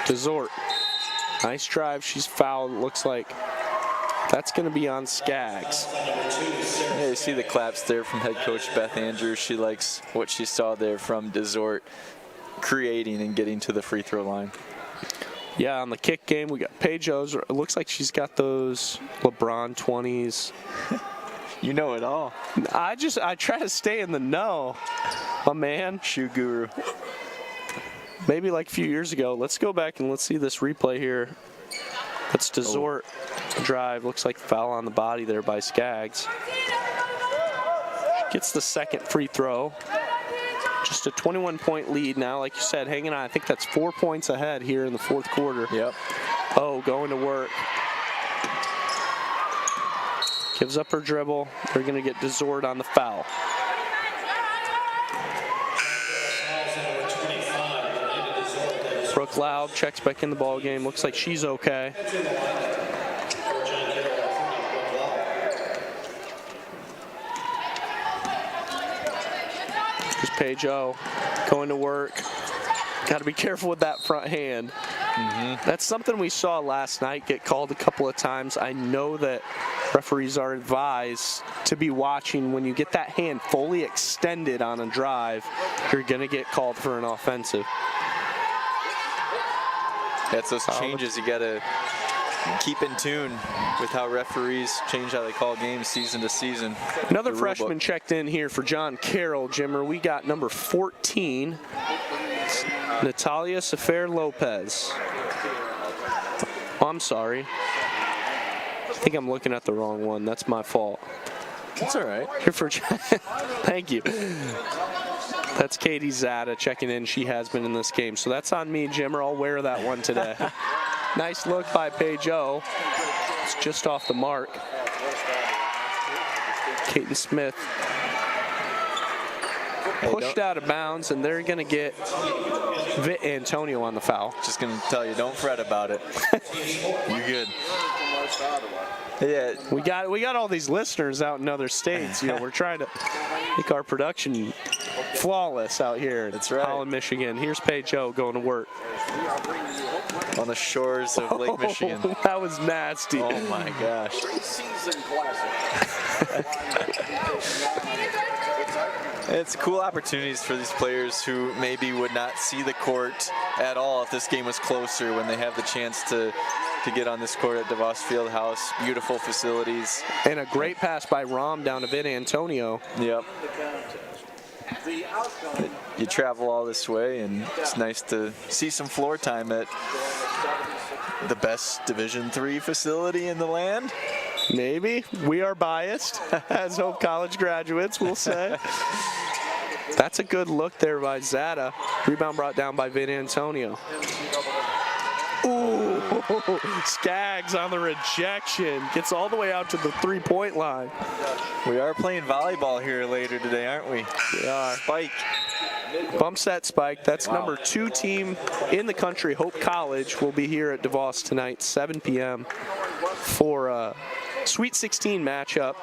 S1: Desort. Nice drive. She's fouled. Looks like that's going to be on Skaggs.
S3: Yeah, you see the claps there from head coach Beth Andrews. She likes what she saw there from Desort creating and getting to the free throw line.
S1: Yeah, on the kick game, we got Paige Ozer. It looks like she's got those LeBron 20s.
S3: You know it all.
S1: I try to stay in the know, my man.
S3: Shoe guru.
S1: Maybe like a few years ago. Let's go back and let's see this replay here. That's Desort drive. Looks like foul on the body there by Skaggs. Gets the second free throw. Just a 21-point lead now. Like you said, hanging on. I think that's 4 points ahead here in the fourth quarter.
S3: Yep.
S1: Oh, going to work. Gives up her dribble. They're going to get Desort on the foul. Brooke Loud checks back in the ball game. Looks like she's okay. Here's Paige O going to work. Got to be careful with that front hand. That's something we saw last night get called a couple of times. I know that referees are advised to be watching when you get that hand fully extended on a drive, you're going to get called for an offensive.
S3: That's those changes you got to keep in tune with how referees change how they call games season to season.
S1: Another freshman checked in here for John Carroll, Jimmer. We got number 14, Natalia Sefer Lopez. Oh, I'm sorry. I think I'm looking at the wrong one. That's my fault.
S3: That's all right.
S1: Here for thank you. That's Katie Zada checking in. She has been in this game. So that's on me, Jimmer. I'll wear that one today. Nice look by Paige O. It's just off the mark. Kaiten Smith pushed out of bounds, and they're going to get Vit Antonio on the foul.
S3: Just going to tell you, don't fret about it. You're good. Yeah,
S1: we got all these listeners out in other states. You know, we're trying to make our production flawless out here.
S3: That's right.
S1: Holland, Michigan. Here's Paige O going to work
S3: on the shores of Lake Michigan.
S1: That was nasty.
S3: Oh my gosh. It's cool opportunities for these players who maybe would not see the court at all if this game was closer, when they have the chance to get on this court at DeVos Fieldhouse. Beautiful facilities.
S1: And a great pass by Rom down to Vit Antonio.
S3: Yep. You travel all this way, and it's nice to see some floor time at the best Division III facility in the land.
S1: Maybe. We are biased as Hope College graduates, we'll say. That's a good look there by Zada. Rebound brought down by Vit Antonio. Ooh, Skaggs on the rejection. Gets all the way out to the three-point line.
S3: We are playing volleyball here later today, aren't we?
S1: We are.
S3: Spike.
S1: Bump set Spike. That's number 2 team in the country, Hope College, will be here at DeVos tonight, 7 p.m. for a Sweet 16 matchup.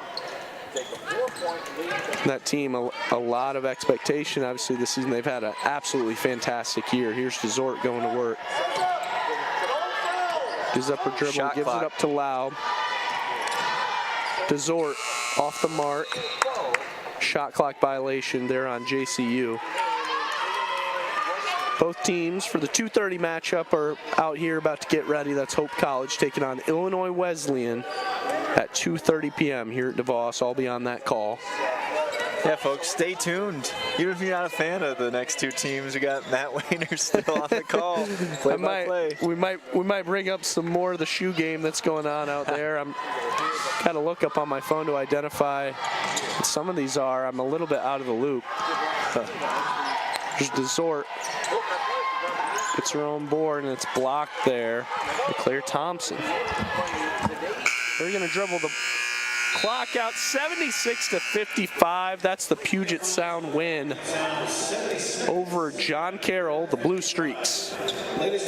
S1: That team, a lot of expectation, obviously, this season. They've had an absolutely fantastic year. Here's Desort going to work. Gives up her dribble,
S3: Shot
S1: gives
S3: clock.
S1: it up to Lau. Desort off the mark. Shot clock violation there on JCU. Both teams for the 2:30 matchup are out here about to get ready. That's Hope College taking on Illinois Wesleyan at 2:30 p.m. here at DeVos. I'll be on that call.
S3: Yeah, folks, stay tuned. Even if you're not a fan of the next 2 teams, we got Matt Wayner still on the call. Play-by-play.
S1: We might bring up some more of the shoe game that's going on out there. I'm got to look up on my phone to identify what some of these are. I'm a little bit out of the loop. There's Desort. Gets her own board, and it's blocked there by Claire Thompson. They're going to dribble the Clock out 76-55. That's the Puget Sound win over John Carroll, the Blue Streaks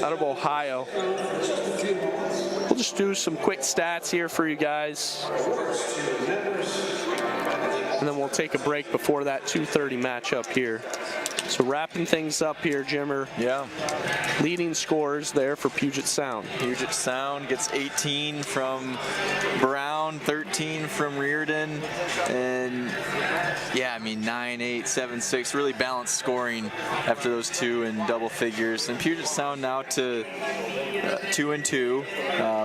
S1: out of Ohio. We'll just do some quick stats here for you guys. And then we'll take a break before that 2:30 matchup here. So wrapping things up here, Jimmer.
S3: Yeah.
S1: Leading scorers there for Puget Sound.
S3: Puget Sound gets 18 from Brown, 13 from Reardon, and yeah, I mean 9, 8, 7, 6, really balanced scoring after those two in double figures. And Puget Sound now to 2-2,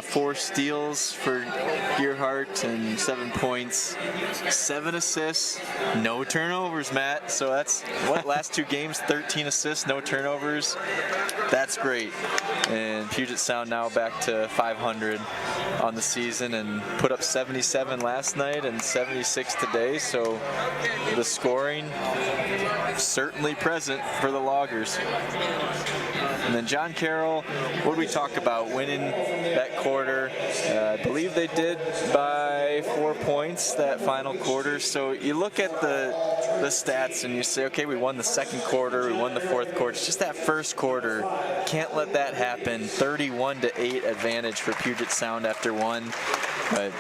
S3: 4 steals for Gearhart and 7 points, 7 assists, no turnovers, Matt. So that's what last 2 games, 13 assists, no turnovers. That's great. And Puget Sound now back to 500 on the season and put up 77 last night and 76 today. So the scoring certainly present for the Loggers. And then John Carroll, what did we talk about? Winning that quarter. I believe they did by 4 points that final quarter. So you look at the stats and you say, okay, we won the second quarter, we won the fourth quarter. It's just that first quarter. Can't let that happen. 31-8 advantage for Puget Sound after one. But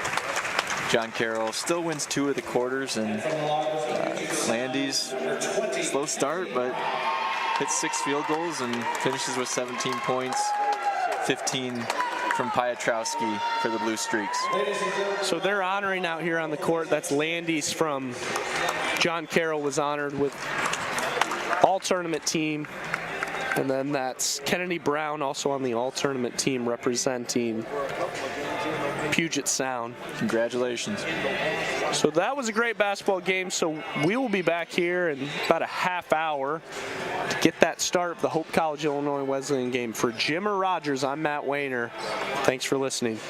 S3: John Carroll still wins 2 of the quarters, and Landy's slow start, but hits 6 field goals and finishes with 17 points, 15 from Piotrowski for the Blue Streaks.
S1: So they're honoring out here on the court. That's Landis from John Carroll was honored with all-tournament team. And then that's Kennedy Brown also on the all-tournament team representing Puget Sound.
S3: Congratulations.
S1: So that was a great basketball game. So we will be back here in about a half hour to get that start of the Hope College Illinois Wesleyan game. For Jimmer Rogers, I'm Matt Wayner. Thanks for listening.